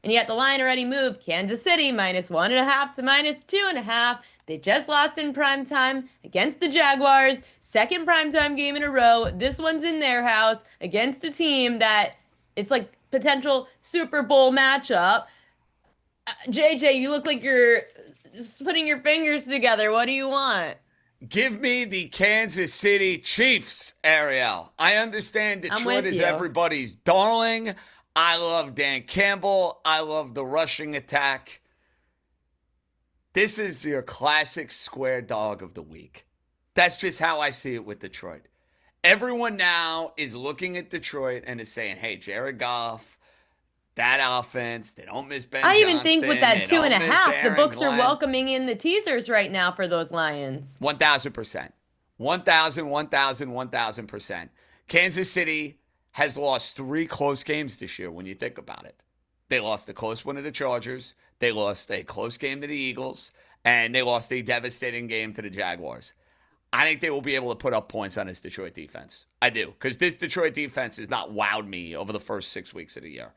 And yet the line already moved. Kansas City -1.5 to -2.5. They just lost in prime time against the Jaguars. Second primetime game in a row. This one's in their house against a team that it's like potential Super Bowl matchup. JJ, you look like you're just putting your fingers together. What do you want? Give me the Kansas City Chiefs, Ariel. I understand Detroit with is you. everybody's darling. I love Dan Campbell. I love the rushing attack. This is your classic square dog of the week. That's just how I see it with Detroit. Everyone now is looking at Detroit and is saying, hey, Jared Goff, that offense, they don't miss Ben I even Johnson, think with that they two don't and a miss half, the Aaron books are Glenn. welcoming in the teasers right now for those Lions. 1,000%. 1,000%. Kansas City has lost 3 close games this year when you think about it. They lost a close one to the Chargers. They lost a close game to the Eagles. And they lost a devastating game to the Jaguars. I think they will be able to put up points on this Detroit defense. I do. Because this Detroit defense has not wowed me over the first 6 weeks of the year.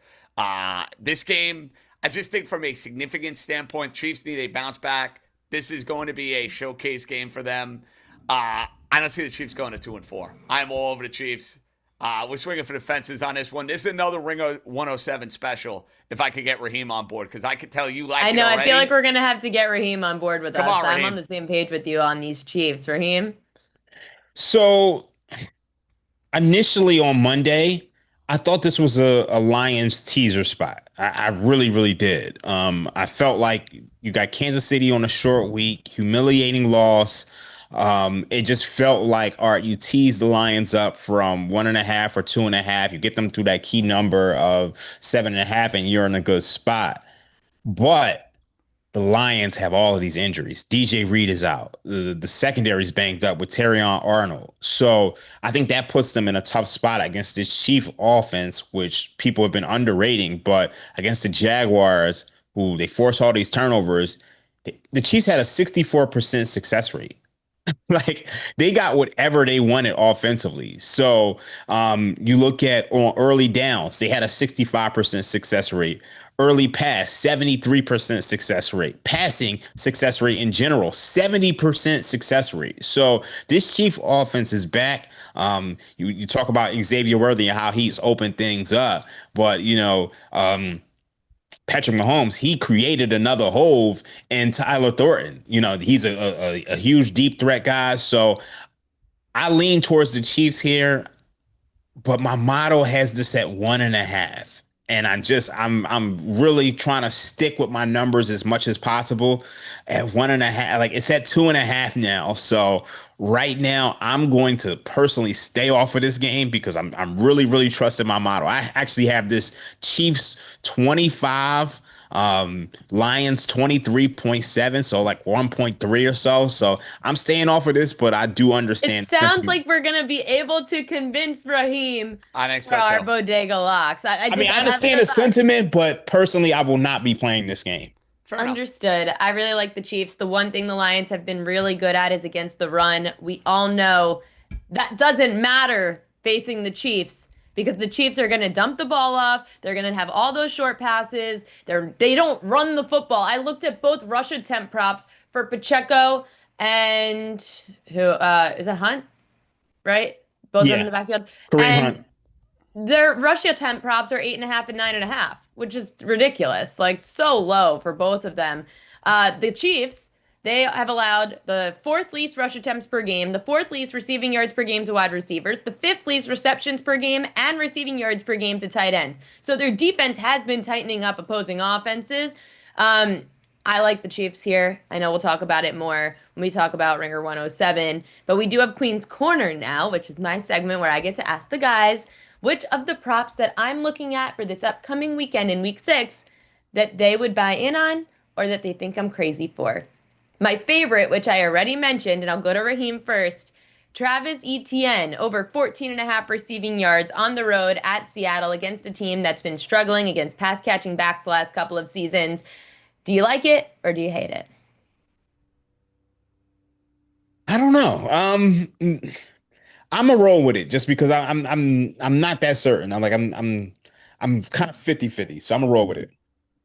This game, I just think from a significant standpoint, Chiefs need a bounce back. This is going to be a showcase game for them. I don't see the Chiefs going to 2-4. I'm all over the Chiefs. We're swinging for the fences on this one. This is another Ringer 107 special. If I could get Raheem on board, because I could tell you like I know. it already. I feel like we're gonna have to get Raheem on board with Come us. on, I'm Raheem. on the same page with you on these Chiefs. Raheem. So initially on Monday, I thought this was a Lions teaser spot. I really, really did. I felt like you got Kansas City on a short week, humiliating loss. It just felt like, all right, you tease the Lions up from 1.5 or 2.5. You get them through that key number of 7.5, and you're in a good spot. But the Lions have all of these injuries. DJ Reed is out. The secondary's banged up with Terrion Arnold. So I think that puts them in a tough spot against this Chief offense, which people have been underrating. But against the Jaguars, who they force all these turnovers, the Chiefs had a 64% success rate. Like they got whatever they wanted offensively. So you look at on early downs, they had a 65% success rate. Early pass, 73% success rate. Passing success rate in general, 70% success rate. So this Chief offense is back. You talk about Xavier Worthy and how he's opened things up, but Patrick Mahomes, he created another Hove and Tyler Thornton. He's a huge deep threat guy. So I lean towards the Chiefs here, but my model has this at 1.5. And I'm really trying to stick with my numbers as much as possible at 1.5. Like it's at 2.5 now. So right now I'm going to personally stay off of this game because I'm really, really trusting my model. I actually have this Chiefs 25, Lions 23.7, so like 1.3 or so. So I'm staying off of this, but I do understand. It sounds like we're gonna be able to convince Raheem I think for so our too. bodega locks. I I understand the sentiment, but personally, I will not be playing this game. Fair enough. Understood. I really like the Chiefs. The one thing the Lions have been really good at is against the run. We all know that doesn't matter facing the Chiefs because the Chiefs are going to dump the ball off. They're going to have all those short passes. They don't run the football. I looked at both rush attempt props for Pacheco and who is it Hunt, right? Both of them in Yeah, the backfield. Kareem And Hunt. their rush attempt props are 8.5 and 9.5, which is ridiculous. Like so low for both of them. The Chiefs, they have allowed the fourth least rush attempts per game, the fourth least receiving yards per game to wide receivers, the fifth least receptions per game, and receiving yards per game to tight ends. So their defense has been tightening up opposing offenses. I like the Chiefs here. I know we'll talk about it more when we talk about Ringer 107, but we do have Queen's Corner now, which is my segment where I get to ask the guys which of the props that I'm looking at for this upcoming weekend in week 6 that they would buy in on or that they think I'm crazy for. My favorite, which I already mentioned, and I'll go to Raheem first, Travis Etienne over 14.5 receiving yards on the road at Seattle against a team that's been struggling against pass catching backs the last couple of seasons. Do you like it or do you hate it? I don't know. I'm a roll with it just because I'm not that certain. I'm kind of 50-50, so I'm a roll with it.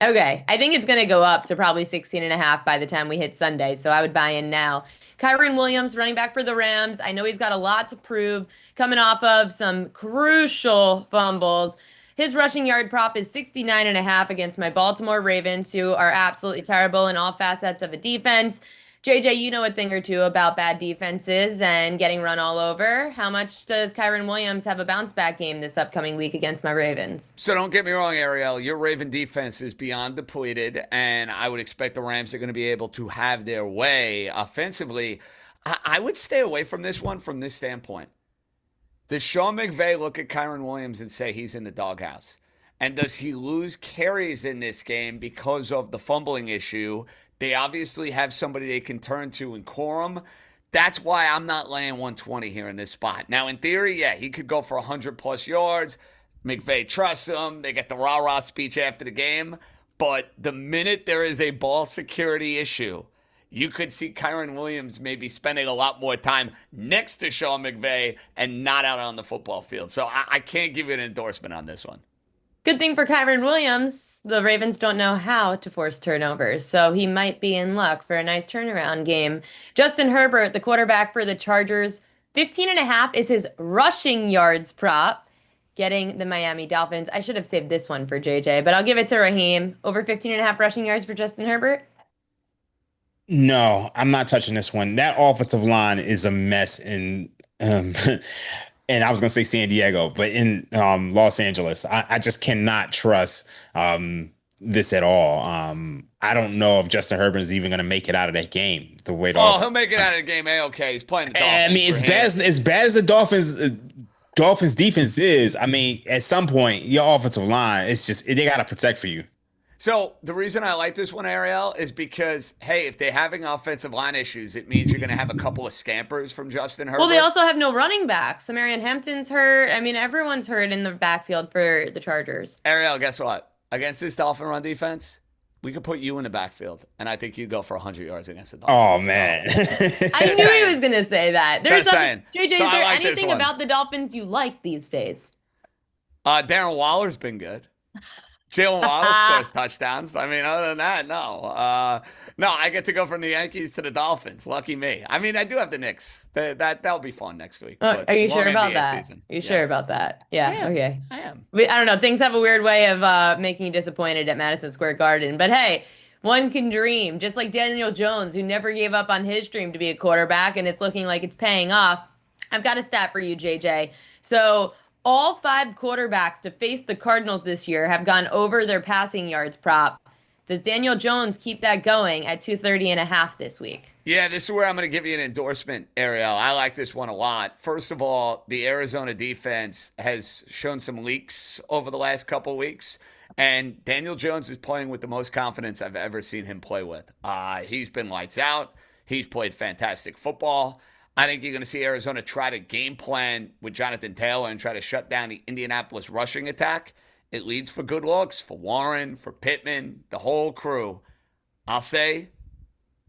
Okay, I think it's going to go up to probably 16.5 by the time we hit Sunday, so I would buy in now. Kyron Williams, running back for the Rams. I know he's got a lot to prove, coming off of some crucial fumbles. His rushing yard prop is 69.5 against my Baltimore Ravens, who are absolutely terrible in all facets of a defense. JJ, you know a thing or two about bad defenses and getting run all over. How much does Kyron Williams have a bounce back game this upcoming week against my Ravens? So don't get me wrong, Ariel. Your Raven defense is beyond depleted, and I would expect the Rams are going to be able to have their way offensively. I would stay away from this one from this standpoint. Does Sean McVay look at Kyron Williams and say he's in the doghouse? And does he lose carries in this game because of the fumbling issue? They obviously have somebody they can turn to in Corum. That's why I'm not laying 120 here in this spot. Now, in theory, yeah, he could go for 100-plus yards. McVay trusts him. They get the rah-rah speech after the game. But the minute there is a ball security issue, you could see Kyron Williams maybe spending a lot more time next to Sean McVay and not out on the football field. So I can't give you an endorsement on this one. Good thing for Kyron Williams, the Ravens don't know how to force turnovers, so he might be in luck for a nice turnaround game. Justin Herbert, the quarterback for the Chargers, 15.5 is his rushing yards prop, getting the Miami Dolphins. I should have saved this one for JJ, but I'll give it to Raheem. Over 15.5 rushing yards for Justin Herbert? No, I'm not touching this one. That offensive line is a mess um, and I was gonna say San Diego, but in Los Angeles, I just cannot trust this at all. I don't know if Justin Herbert is even gonna make it out of that game. The way He'll make it out of the game. A-okay. He's playing the Dolphins. I mean, as bad as the Dolphins defense is, I mean, at some point, your offensive line, it's just they gotta protect for you. So the reason I like this one, Ariel, is because, hey, if they're having offensive line issues, it means you're going to have a couple of scampers from Justin Herbert. Well, they also have no running backs. Samarian Hampton's hurt. I mean, everyone's hurt in the backfield for the Chargers. Ariel, guess what? Against this Dolphin run defense, we could put you in the backfield, and I think you'd go for 100 yards against the Dolphins. Oh, man. I knew he was going to say that. Just saying. JJ, So is I there like this anything one. about the Dolphins you like these days? Darren Waller's been good. Jalen Waddle scores touchdowns. I mean, other than that, no. No, I get to go from the Yankees to the Dolphins. Lucky me. I mean, I do have the Knicks. That'll be fun next week. But Are you long sure about NBA that? season. Are you sure Yes. about that? Yeah, okay. I am. I don't know. Things have a weird way of making you disappointed at Madison Square Garden. But hey, one can dream. Just like Daniel Jones, who never gave up on his dream to be a quarterback, and it's looking like it's paying off. I've got a stat for you, JJ. So all 5 quarterbacks to face the Cardinals this year have gone over their passing yards prop. Does Daniel Jones keep that going at 230.5 this week? Yeah, this is where I'm going to give you an endorsement, Ariel. I like this one a lot. First of all, the Arizona defense has shown some leaks over the last couple of weeks, and Daniel Jones is playing with the most confidence I've ever seen him play with. He's been lights out. He's played fantastic football. I think you're going to see Arizona try to game plan with Jonathan Taylor and try to shut down the Indianapolis rushing attack. It leads for good looks for Warren, for Pittman, the whole crew. I'll say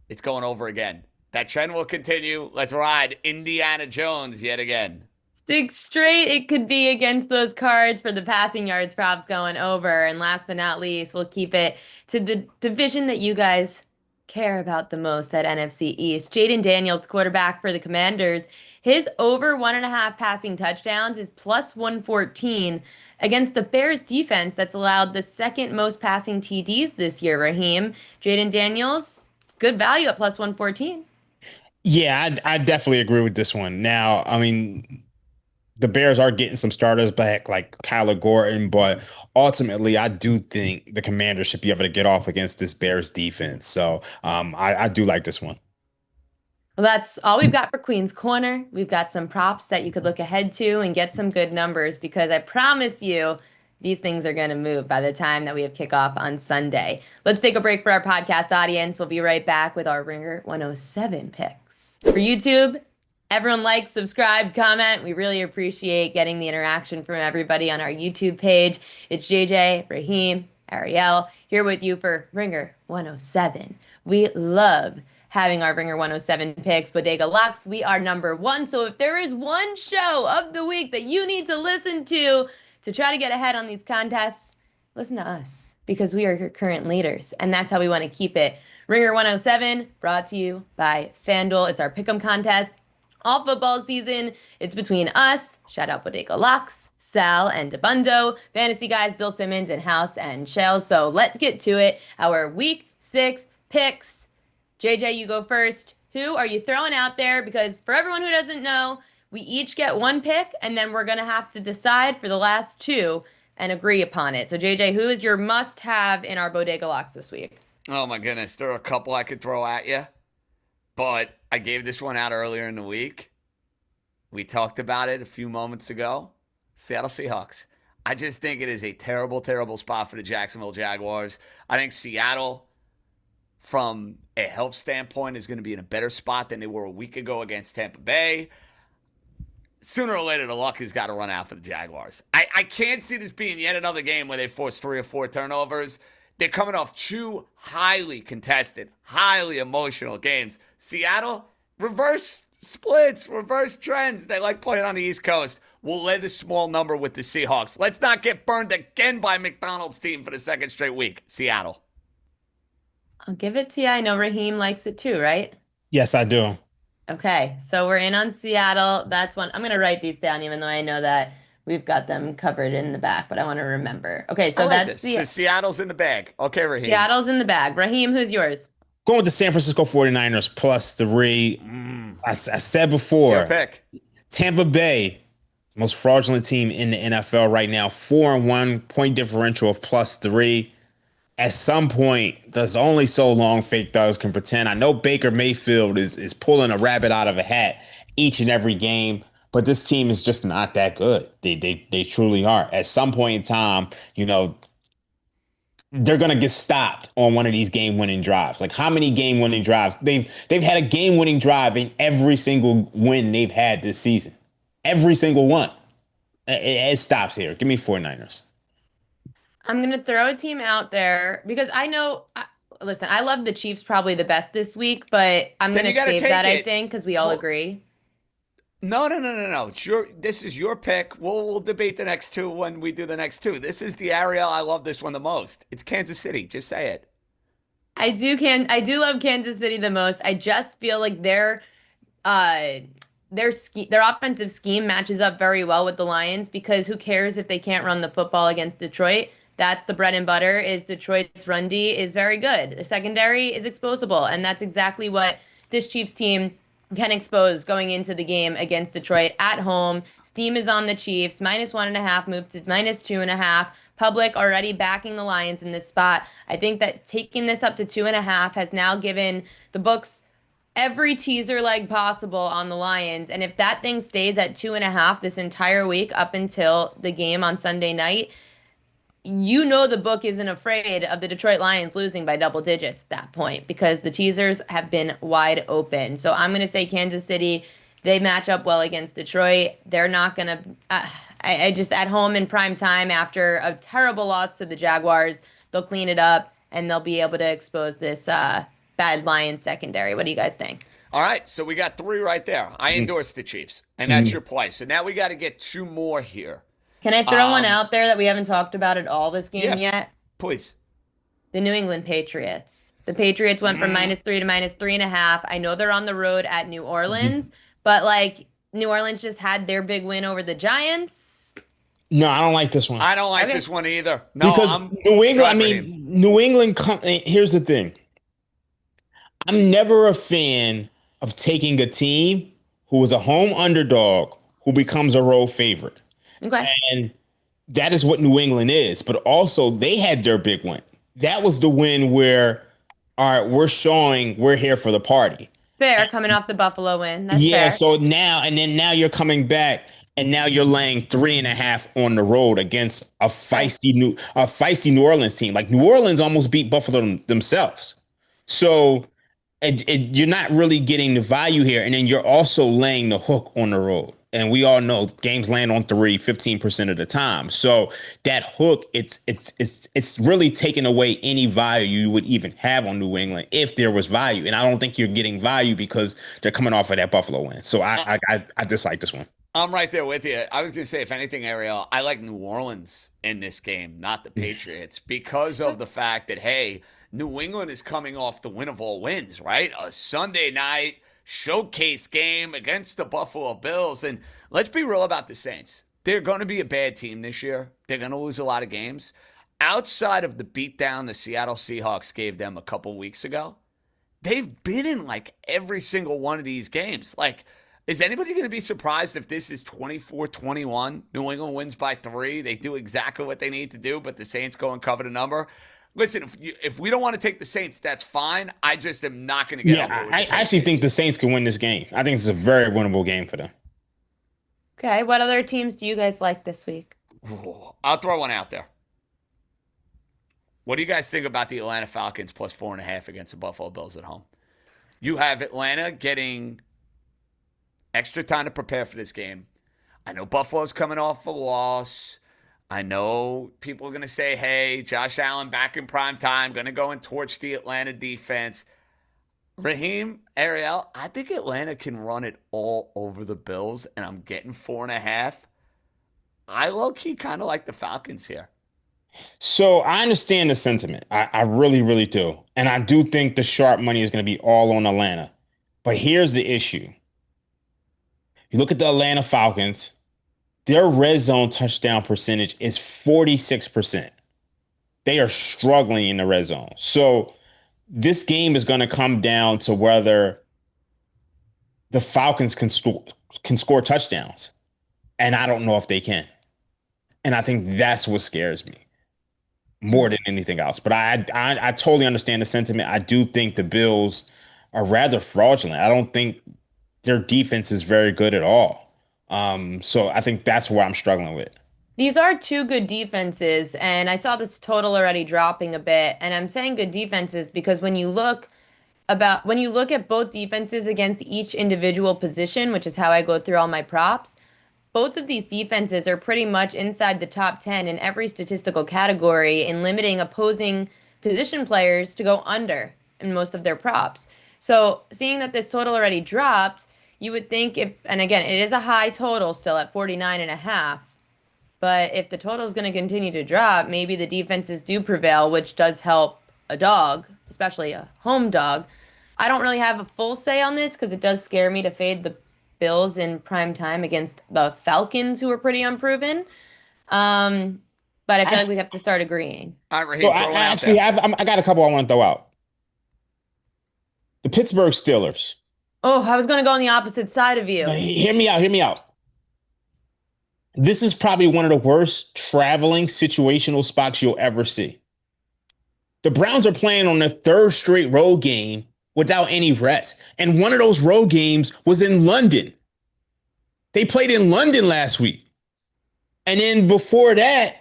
it's going over again. That trend will continue. Let's ride Indiana Jones yet again. 6 straight it could be against those cards for the passing yards props going over. And last but not least, we'll keep it to the division that you guys care about the most, that NFC East. Jaden Daniels, quarterback for the Commanders, his over 1.5 passing touchdowns is plus 114 against the Bears defense that's allowed the second most passing TDs this year, Raheem. Jaden Daniels, it's good value at plus 114. Yeah, I definitely agree with this one. Now, I mean, the Bears are getting some starters back, like Kyler Gordon, but ultimately, I do think the Commanders should be able to get off against this Bears defense. So, I do like this one. Well, that's all we've got for Queen's Corner. We've got some props that you could look ahead to and get some good numbers because I promise you these things are going to move by the time that we have kickoff on Sunday. Let's take a break for our podcast audience. We'll be right back with our Ringer 107 picks. For YouTube, everyone like, subscribe, comment. We really appreciate getting the interaction from everybody on our YouTube page. It's JJ, Raheem, Ariel here with you for Ringer 107. We love having our Ringer 107 picks. Bodega Locks, we are number one. So if there is one show of the week that you need to listen to try to get ahead on these contests, listen to us because we are your current leaders. And that's how we want to keep it. Ringer 107 brought to you by FanDuel. It's our pick'em contest. All football season, it's between us, shout out Bodega Locks, Sal and DeBundo, fantasy guys, Bill Simmons and House and Shell. So let's get to it. Our week 6 picks. JJ, you go first. Who are you throwing out there? Because for everyone who doesn't know, we each get one pick, and then we're going to have to decide for the last 2 and agree upon it. So, JJ, who is your must-have in our Bodega Locks this week? Oh, my goodness. There are a couple I could throw at you, but I gave this one out earlier in the week. We talked about it a few moments ago. Seattle Seahawks. I just think it is a terrible, terrible spot for the Jacksonville Jaguars. I think Seattle, from a health standpoint, is going to be in a better spot than they were a week ago against Tampa Bay. Sooner or later, the luck has got to run out for the Jaguars. I can't see this being yet another game where they force 3 or 4 turnovers. They're coming off 2 highly contested, highly emotional games. Seattle, reverse splits, reverse trends. They like playing on the East Coast. We'll lay the small number with the Seahawks. Let's not get burned again by McDonald's team for the second straight week. Seattle. I'll give it to you. I know Raheem likes it too, right? Yes, I do. Okay, so we're in on Seattle. That's one. I'm going to write these down, even though I know that we've got them covered in the back, but I want to remember. Okay, so that's So Seattle's in the bag. Okay, Raheem. Seattle's in the bag. Raheem, who's yours? Going with the San Francisco 49ers plus 3. I said before, Your pick. Tampa Bay, most fraudulent team in the NFL right now, 4-1 point differential of plus 3. At some point, there's only so long fake thugs can pretend. I know Baker Mayfield is pulling a rabbit out of a hat each and every game, but this team is just not that good. They truly are. At some point in time, they're gonna get stopped on one of these game-winning drives. Like, how many game-winning drives? They've had a game-winning drive in every single win they've had this season. Every single one. It stops here. Give me 49ers. I'm going to throw a team out there because I know, listen, I love the Chiefs probably the best this week, but I'm going to save that, I think, because we all agree. No. This is your pick. We'll debate the next 2 when we do the next 2. This is the Ariel. I love this one the most. It's Kansas City. Just say it. I do love Kansas City the most. I just feel like their offensive scheme matches up very well with the Lions because who cares if they can't run the football against Detroit? That's the bread and butter. Is Detroit's run D is very good. The secondary is exposable, and that's exactly what this Chiefs team can expose going into the game against Detroit at home. Steam is on the Chiefs. -1.5 moved to -2.5. Public already backing the Lions in this spot. I think that taking this up to 2.5 has now given the books every teaser leg possible on the Lions. And if that thing stays at 2.5 this entire week up until the game on Sunday night, the book isn't afraid of the Detroit Lions losing by double digits at that point because the teasers have been wide open. So I'm going to say Kansas City, they match up well against Detroit. They're not going to, I just at home in prime time after a terrible loss to the Jaguars, they'll clean it up and they'll be able to expose this bad Lions secondary. What do you guys think? All right, so we got 3 right there. I endorse the Chiefs, and that's your play. So now we got to get 2 more here. Can I throw one out there that we haven't talked about at all this game Yeah, yet? please. The New England Patriots. The Patriots went from -3 to -3.5. I know they're on the road at New Orleans, but like New Orleans just had their big win over the Giants. No, I don't like this one. I don't like Okay. this one either. No, Because New England, I Raheem. mean, New England, here's the thing. I'm never a fan of taking a team who is a home underdog who becomes a road favorite. Okay. And that is what New England is. But also, they had their big win. That was the win where, all right, we're showing we're here for the party. Fair, coming off the Buffalo win. That's Yeah, fair. so now you're coming back and now you're laying 3.5 on the road against a feisty New Orleans team. Like New Orleans almost beat Buffalo themselves. So you're not really getting the value here. And then you're also laying the hook on the road. And we all know games land on 15% of the time. So that hook, it's really taking away any value you would even have on New England if there was value. And I don't think you're getting value because they're coming off of that Buffalo win. So I dislike this one. I'm right there with you. I was going to say, if anything, Ariel, I like New Orleans in this game, not the Patriots, because of the fact that, hey, New England is coming off the win of all wins, right? A Sunday night showcase game against the Buffalo Bills. And let's be real about the Saints. They're going to be a bad team this year. They're going to lose a lot of games. Outside of the beatdown the Seattle Seahawks gave them a couple weeks ago, they've been in like every single one of these games. Like, is anybody going to be surprised if this is 24-21? New England wins by 3. They do exactly what they need to do, but the Saints go and cover the number. Listen, if we don't want to take the Saints, that's fine. I just am not going to get Yeah, I actually think the Saints can win this game. I think it's a very winnable game for them. Okay, what other teams do you guys like this week? I'll throw one out there. What do you guys think about the Atlanta Falcons plus 4.5 against the Buffalo Bills at home? You have Atlanta getting extra time to prepare for this game. I know Buffalo's coming off a loss. I know people are going to say, hey, Josh Allen back in prime time, going to go and torch the Atlanta defense. Raheem, Ariel, I think Atlanta can run it all over the Bills, and I'm getting 4.5. I low-key kind of like the Falcons here. So I understand the sentiment. I really, really do. And I do think the sharp money is going to be all on Atlanta. But here's the issue. You look at the Atlanta Falcons, their red zone touchdown percentage is 46%. They are struggling in the red zone. So this game is going to come down to whether the Falcons can score touchdowns. And I don't know if they can. And I think that's what scares me more than anything else. But I totally understand the sentiment. I do think the Bills are rather fraudulent. I don't think their defense is very good at all. So I think that's where I'm struggling with. These are 2 good defenses, and I saw this total already dropping a bit. And I'm saying good defenses because when you look at both defenses against each individual position, which is how I go through all my props, both of these defenses are pretty much inside the top 10 in every statistical category in limiting opposing position players to go under in most of their props. So seeing that this total already dropped, you would think and again, it is a high total still at 49.5, but if the total is going to continue to drop, maybe the defenses do prevail, which does help a dog, especially a home dog. I don't really have a full say on this because it does scare me to fade the Bills in prime time against the Falcons, who are pretty unproven. But I feel like we have to start agreeing. All right, Raheem, So throw one out there. I got a couple I want to throw out. The Pittsburgh Steelers. Oh, I was going to go on the opposite side of you. Hear me out. This is probably one of the worst traveling situational spots you'll ever see. The Browns are playing on their 3rd straight road game without any rest. And one of those road games was in London. They played in London last week. And then before that,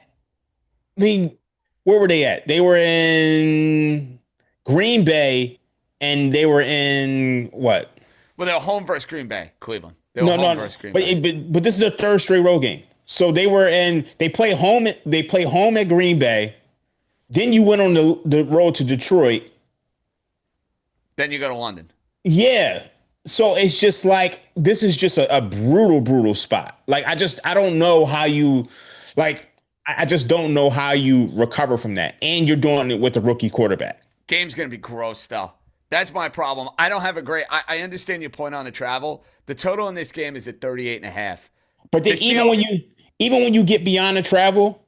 I mean, where were they at? They were in Green Bay, and they were in what? Well, they're home versus Green Bay, Cleveland. They were home versus Green Bay. But this is their 3rd straight road game. So they play home at Green Bay. Then you went on the road to Detroit. Then you go to London. Yeah. So it's just like this is just a brutal, brutal spot. Like I don't know how you like I just don't know how you recover from that. And you're doing it with a rookie quarterback. Game's going to be gross, though. That's my problem. I don't have a great. I understand your point on the travel. The total in this game is at 38 and a half. But then even when you get beyond the travel,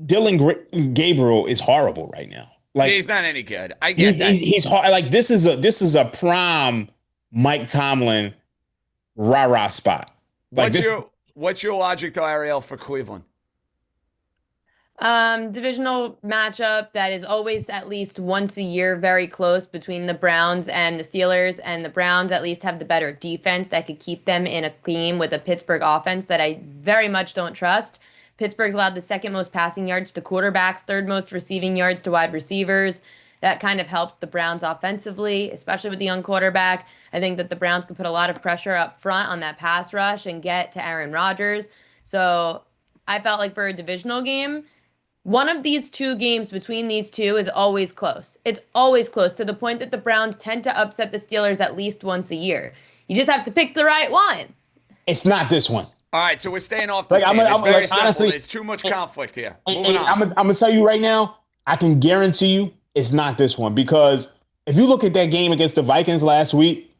Gabriel is horrible right now. Like He's not any good. I get that. he's hard. Like this is a prime Mike Tomlin rah-rah spot. Like What's your logic, though, Ariel, for Cleveland? Divisional matchup that is always at least once a year very close between the Browns and the Steelers, and the Browns at least have the better defense that could keep them in a game with a Pittsburgh offense that I very much don't trust. Pittsburgh's allowed the second most passing yards to quarterbacks, third most receiving yards to wide receivers. That kind of helps the Browns offensively, especially with the young quarterback. I think that the Browns could put a lot of pressure up front on that pass rush and get to Aaron Rodgers. So I felt like for a divisional game, one of these two games between these two is always close. It's always close to the point that the Browns tend to upset the Steelers at least once a year. You just have to pick the right one. it's not this one. All right, so we're staying off this Like, game. It's very like, simple. honestly, There's too much conflict here. Moving on. I'm gonna tell you right now, I can guarantee you it's not this one because if you look at that game against the Vikings last week,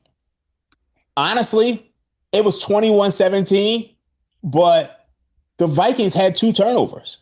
honestly, it was 21-17, but the Vikings had two turnovers.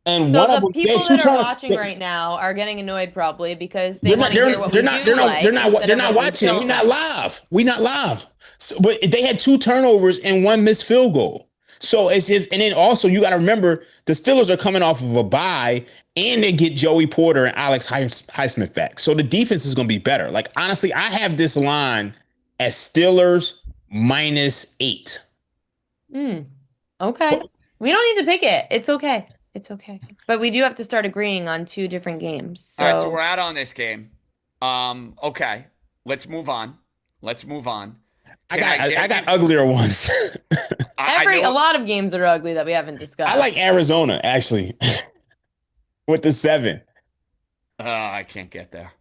And So one of the them, they people had two that are turnovers. watching right now are getting annoyed probably because they want to hear what we do like they're instead not of what we watching. don't We're not like. live. We're not live. So, but they had two turnovers and one missed field goal. So it's if, and then also you got to remember the Steelers are coming off of a bye and they get Joey Porter and Alex Highsmith back. So the defense is going to be better. Like honestly, I have this line as Steelers -8. Okay. We don't need to pick it. It's okay. It's okay. But we do have to start agreeing on two different games. So, All right, so we're out on this game. Okay, let's move on. Let's move on. I got uglier ones. a lot of games are ugly that we haven't discussed. I like Arizona actually with the 7. I can't get there.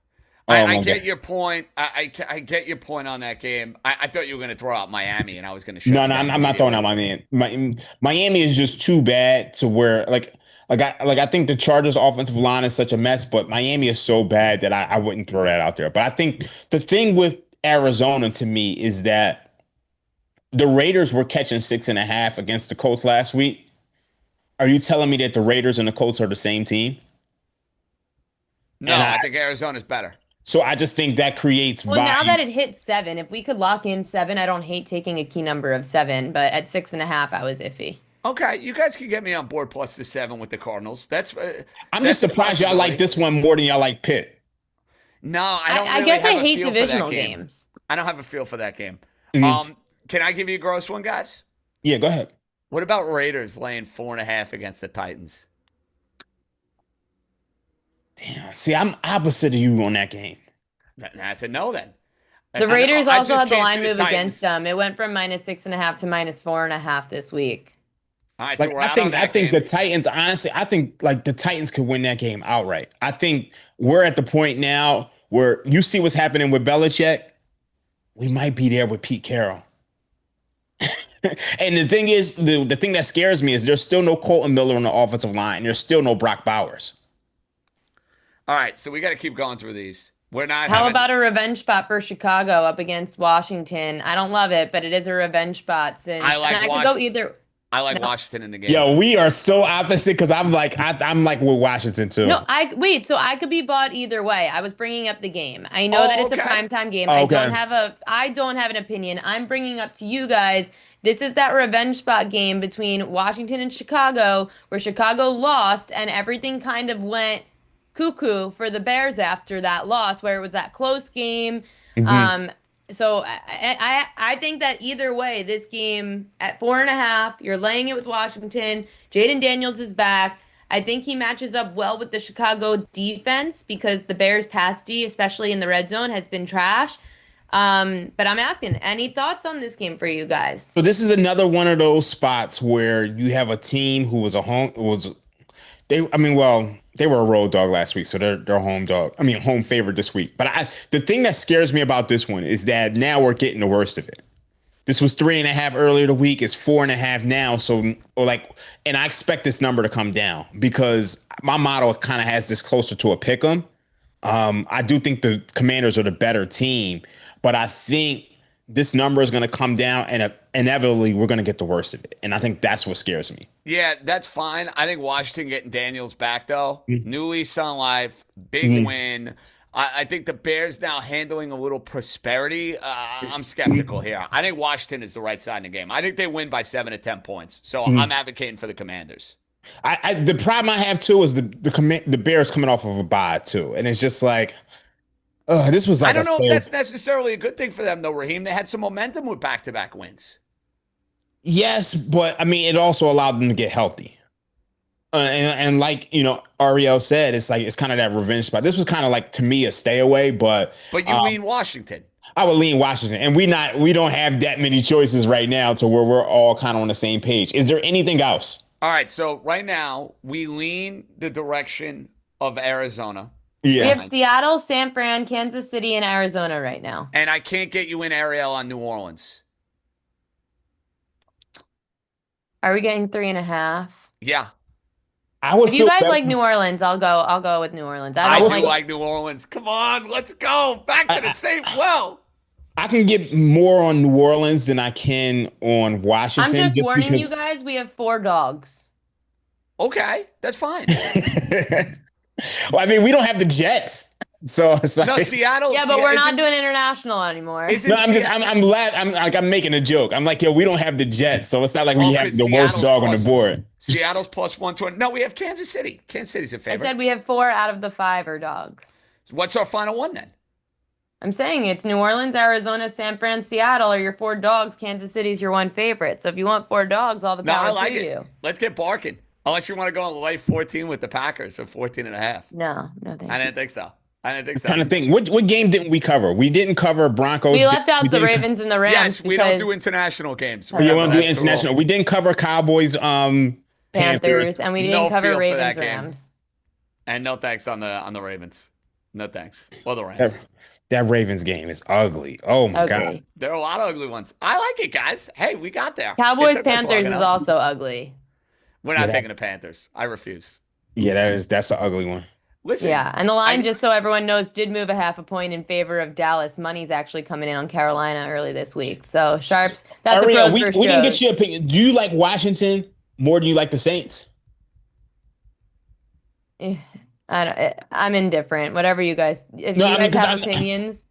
Oh, I my get God. your point. I get your point on that game. I thought you were going to throw out Miami, and I was going to shut No, you no, down I'm not throwing out immediately. Miami is just too bad to where I think the Chargers offensive line is such a mess, but Miami is so bad that I wouldn't throw that out there. But I think the thing with Arizona to me is that the Raiders were catching 6.5 against the Colts last week. Are you telling me that the Raiders and the Colts are the same team? No, And I think Arizona's better. So I just think that creates Well, now value. that it hit 7, if we could lock in 7, I don't hate taking a key number of 7, but at 6.5, I was iffy. Okay, you guys can get me on board plus the 7 with the Cardinals. I'm just surprised y'all like this one more than y'all like Pitt. No, I don't. I Really guess have I a hate feel for that divisional game. games. I don't have a feel for that game. Mhm. Can I give you a gross one, guys? Yeah, go ahead. What about Raiders laying 4.5 against the Titans? Damn, see, I'm opposite of you on that game. That's a no then. The That's a no. Raiders I also just had the can't line see the move Titans. against them. It went from -6.5 to -4.5 this week. All right, so Like we're I out think on that I think game. the Titans, honestly, I think like the Titans could win that game outright. I think we're at the point now where you see what's happening with Belichick. We might be there with Pete Carroll. And the thing is, the thing that scares me is there's still no Colton Miller on the offensive line. There's still no Brock Bowers. All right, so we got to keep going through these. We're not. How having, about a revenge spot for Chicago up against Washington? I don't love it, but it is a revenge spot. Since I like and I could go either. I like No. Washington in the game. Yo, we are so opposite because I'm like with Washington too. No, so I could be bought either way. I was bringing up the game. I know that it's okay. a primetime game. Oh, I okay. don't have an opinion. I'm bringing up to you guys. This is that revenge spot game between Washington and Chicago, where Chicago lost and everything kind of went cuckoo for the Bears after that loss, where it was that close game. So I think that either way, this game at 4.5, you're laying it with Washington. Jaden Daniels is back. I think he matches up well with the Chicago defense because the Bears' pass D, especially in the red zone, has been trash. But I'm asking, any thoughts on this game for you guys? So this is another one of those spots where you have a team who was they were a road dog last week, so they're home dog. I mean, home favorite this week. But the thing that scares me about this one is that now we're getting the worst of it. This was 3.5 earlier the week. It's 4.5 now. So, and I expect this number to come down because my model kind of has this closer to a pick 'em. I do think the Commanders are the better team, but I think this number is going to come down, and inevitably we're going to get the worst of it. And I think that's what scares me. Yeah, that's fine. I think Washington getting Daniels back, though. New lease on life, big win. I think the Bears now handling a little prosperity. I'm skeptical here. I think Washington is the right side in the game. I think they win by 7 to 10 points. So I'm advocating for the Commanders. The problem I have too is the Bears coming off of a bye too, and it's just like, this was like I don't know if that's necessarily a good thing for them though, Raheem. They had some momentum with back-to-back wins. Yes, but I mean, it also allowed them to get healthy. And like, Ariel said, it's kind of that revenge spot. This was kind of like, to me, a stay away, but you lean Washington. I would lean Washington, and we don't have that many choices right now to where we're all kind of on the same page. Is there anything else? All right, so right now we lean the direction of Arizona. Yeah. We have Seattle, San Fran, Kansas City, and Arizona right now. And I can't get you in Ariel on New Orleans. Are we getting 3.5? Yeah. If you guys like New Orleans, I'll go with New Orleans. I do like New Orleans. Come on, let's go back to the same well. I can get more on New Orleans than I can on Washington. I'm just warning you guys, we have 4 dogs. Okay, that's fine. Well, I mean, we don't have the Jets. So it's like, no, Seattle. Yeah, but we're not doing international anymore. No, I'm making a joke. I'm like, yo, we don't have the Jets, so it's not like we have the worst dog on the board. Seattle's plus 120. No, we have Kansas City. Kansas City's a favorite. I said we have 4 out of the 5 are dogs. So what's our final one then? I'm saying it's New Orleans, Arizona, San Fran, Seattle are your 4 dogs. Kansas City's your 1 favorite. So if you want 4 dogs, all the power to you. Let's get barking. Unless you want to go on lay 14 with the Packers, so 14.5. No, thank you. I didn't think so. I'm trying to think. What game didn't we cover? We didn't cover Broncos. We left out the Ravens and the Rams. Yes, we don't do international games. We don't do international. We didn't cover Cowboys, Panthers, and we didn't cover Ravens, Rams. And no thanks on the Ravens. No thanks. Well, the Rams. That Ravens game is ugly. Oh my God. There are a lot of ugly ones. I like it, guys. Hey, we got there. Cowboys Panthers is also ugly. We're not taking the Panthers. I refuse. Yeah, that's an ugly one. Listen, yeah, and the line, just so everyone knows, did move a 0.5 point in favor of Dallas. Money's actually coming in on Carolina early this week. So Sharps, that's Ariel, a pros versus we didn't get your opinion. Do you like Washington more than you like the Saints? I'm indifferent. Whatever you guys, if you guys have opinions.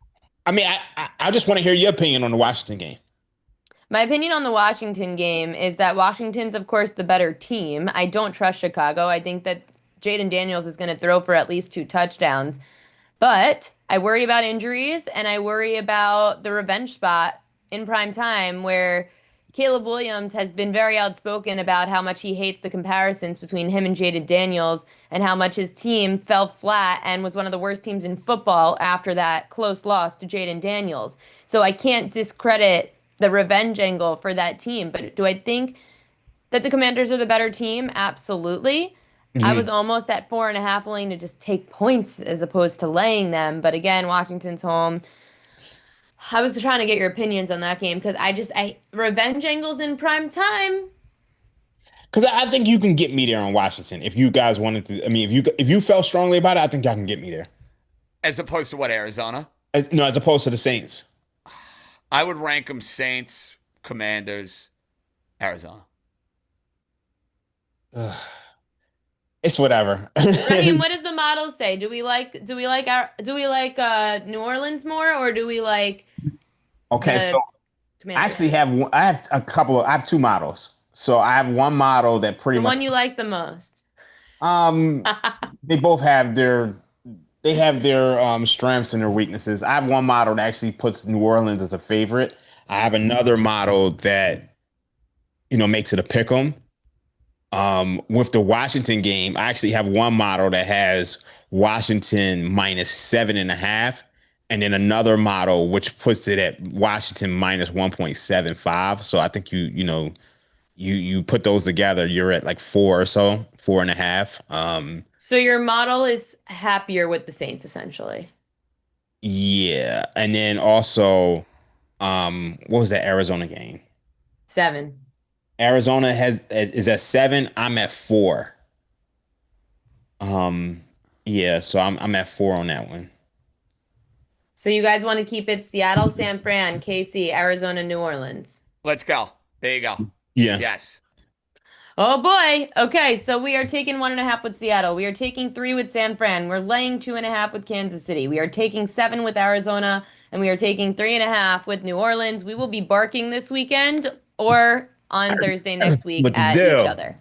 I just want to hear your opinion on the Washington game. My opinion on the Washington game is that Washington's, of course, the better team. I don't trust Chicago. I think that Jaden Daniels is going to throw for at least 2 touchdowns. But I worry about injuries, and I worry about the revenge spot in prime time where Caleb Williams has been very outspoken about how much he hates the comparisons between him and Jaden Daniels and how much his team fell flat and was one of the worst teams in football after that close loss to Jaden Daniels. So I can't discredit the revenge angle for that team. But do I think that the Commanders are the better team? Absolutely. Mm-hmm. I was almost at 4.5 willing to just take points as opposed to laying them. But again, Washington's home. I was trying to get your opinions on that game because revenge angles in prime time. Because I think you can get me there on Washington if you guys wanted to. I mean, if you felt strongly about it, I think y'all can get me there. As opposed to what, Arizona? No, as opposed to the Saints. I would rank them Saints, Commanders, Arizona. It's whatever. I mean, what does the model say? Do we like New Orleans more, or do we like? Okay, so Commanders? I have 2 models. So I have one model that pretty much the one you like the most. They both have their strengths and their weaknesses. I have one model that actually puts New Orleans as a favorite. I have another model that makes it a pick 'em. With the Washington game, I actually have one model that has Washington minus 7.5, and then another model which puts it at Washington minus 1.75. So I think you put those together, you're at like 4 or so, 4.5. So your model is happier with the Saints, essentially. Yeah. And then also, what was that Arizona game? 7. Arizona is at 7. I'm at 4. Um, yeah, so I'm at 4 on that one. So you guys want to keep it Seattle, San Fran, KC, Arizona, New Orleans. Let's go. There you go. Yeah. Yes. Oh boy. Okay, so we are taking 1.5 with Seattle. We are taking 3 with San Fran. We're laying 2.5 with Kansas City. We are taking 7 with Arizona, and we are taking 3.5 with New Orleans. We will be barking this weekend or on Thursday next week What to at each do? other.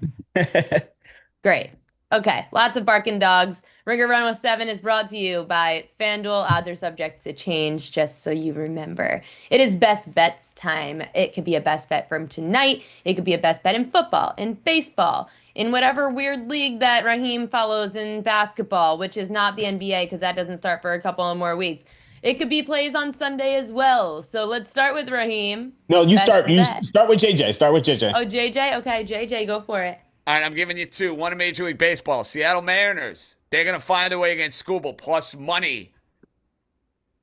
Great. Okay, lots of barking dogs. Ringer Run with 7 is brought to you by FanDuel. Odds are subject to change, just so you remember. It is best bets time. It could be a best bet from tonight. It could be a best bet in football, in baseball, in whatever weird league that Raheem follows in basketball, which is not the NBA because that doesn't start for a couple of more weeks. It could be plays on Sunday as well. So let's start with Raheem. No, you Best start. You bet. start with JJ. Start with JJ. Oh, JJ? Okay, JJ, go for it. All right, I'm giving you 2. One in Major League Baseball. Seattle Mariners. They're going to find their way against Scuba, plus money.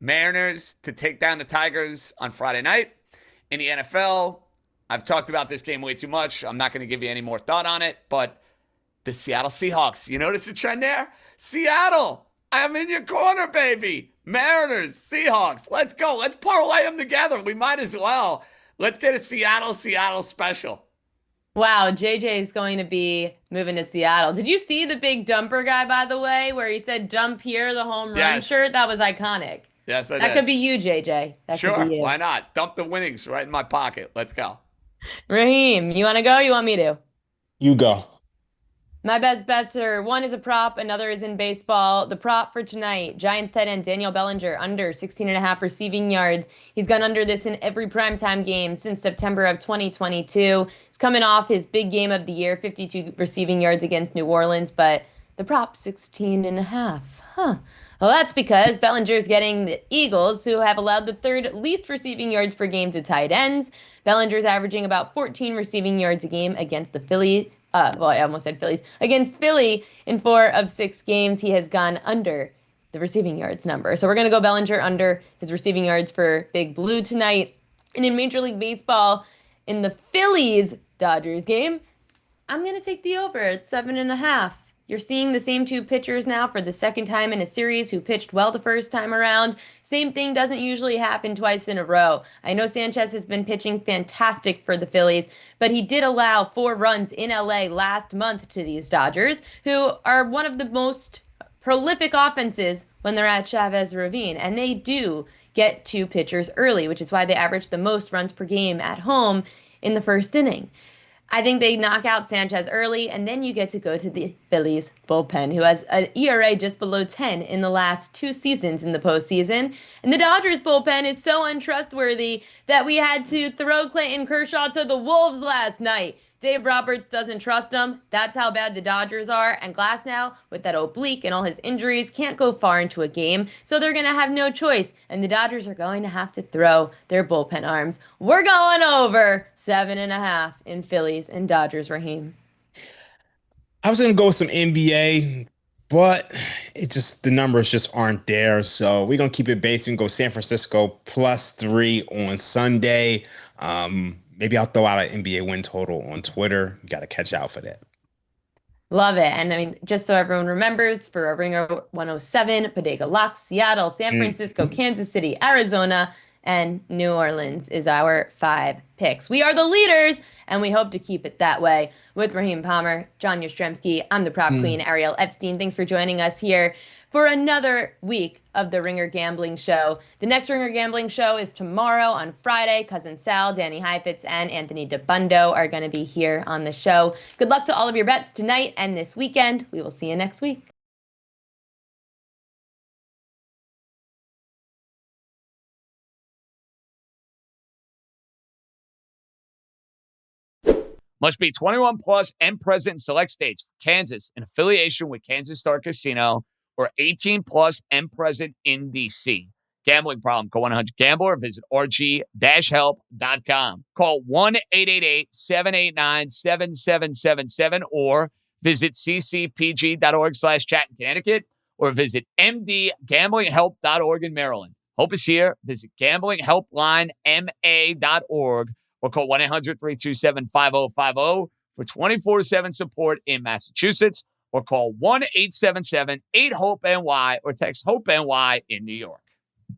Mariners to take down the Tigers on Friday night. In the NFL, I've talked about this game way too much. I'm not going to give you any more thought on it, but the Seattle Seahawks. You notice the trend there? Seattle, I'm in your corner, baby. Mariners, Seahawks. Let's go. Let's parlay them together. We might as well. Let's get a Seattle special. Wow, JJ is going to be moving to Seattle. Did you see the big dumper guy, by the way, where he said "dump here," the home run Yes. shirt? That was iconic. Yes, I That did. could be you, JJ. That Sure, could be you. why not? Dump the winnings right in my pocket. Let's go. Raheem, you want to go? You want me to? You go. My best bets are one is a prop, another is in baseball. The prop for tonight, Giants tight end Daniel Bellinger, under 16.5 receiving yards. He's gone under this in every primetime game since September of 2022. He's coming off his big game of the year, 52 receiving yards against New Orleans, but the prop 16.5. Huh. Well, that's because Bellinger's getting the Eagles, who have allowed the third least receiving yards per game to tight ends. Bellinger's averaging about 14 receiving yards a game against the Phillies. Well, I almost said Phillies. Against Philly in 4 of 6 games, he has gone under the receiving yards number. So we're going to go Bellinger under his receiving yards for Big Blue tonight. And in Major League Baseball, in the Phillies-Dodgers game, I'm going to take the over at 7.5. You're seeing the same 2 pitchers now for the second time in a series who pitched well the first time around. Same thing doesn't usually happen twice in a row. I know Sanchez has been pitching fantastic for the Phillies, but he did allow 4 runs in LA last month to these Dodgers, who are one of the most prolific offenses when they're at Chavez Ravine, and they do get 2 pitchers early, which is why they average the most runs per game at home in the first inning. I think they knock out Sanchez early, and then you get to go to the Phillies bullpen, who has an ERA just below 10 in the last 2 seasons in the postseason. And the Dodgers bullpen is so untrustworthy that we had to throw Clayton Kershaw to the Wolves last night. Dave Roberts doesn't trust him. That's how bad the Dodgers are. And Glasnow, with that oblique and all his injuries, can't go far into a game. So they're going to have no choice. And the Dodgers are going to have to throw their bullpen arms. We're going over 7.5 in Phillies and Dodgers, Raheem. I was gonna go with some NBA, but the numbers just aren't there. So we're gonna keep it basic and go San Francisco +3 on Sunday. Maybe I'll throw out an NBA win total on Twitter. You got to catch out for that. Love it. And I mean, just so everyone remembers, for a Ringer 107, Bodega Locks, Seattle, San Francisco, Kansas City, Arizona, and New Orleans is our 5 picks. We are the leaders, and we hope to keep it that way. With Raheem Palmer, John Yastrzemski, I'm the prop queen, Ariel Epstein. Thanks for joining us here for another week of the Ringer Gambling Show. The next Ringer Gambling Show is tomorrow on Friday. Cousin Sal, Danny Heifetz, and Anthony DeBundo are going to be here on the show. Good luck to all of your bets tonight and this weekend. We will see you next week. Must be 21 plus and present in select states. Kansas, in affiliation with Kansas Star Casino, or 18 plus and present in D.C. Gambling problem? Call 1-800-GAMBLER. Visit rg-help.com. Call 1-888-789-7777 or Visit ccpg.org/chat in Connecticut or visit mdgamblinghelp.org in Maryland. Hope is here. Visit gamblinghelplinema.org or call 1-800-327-5050 for 24/7 support in Massachusetts, or call 1-877-8-HOPE-NY or text HOPE-NY in New York.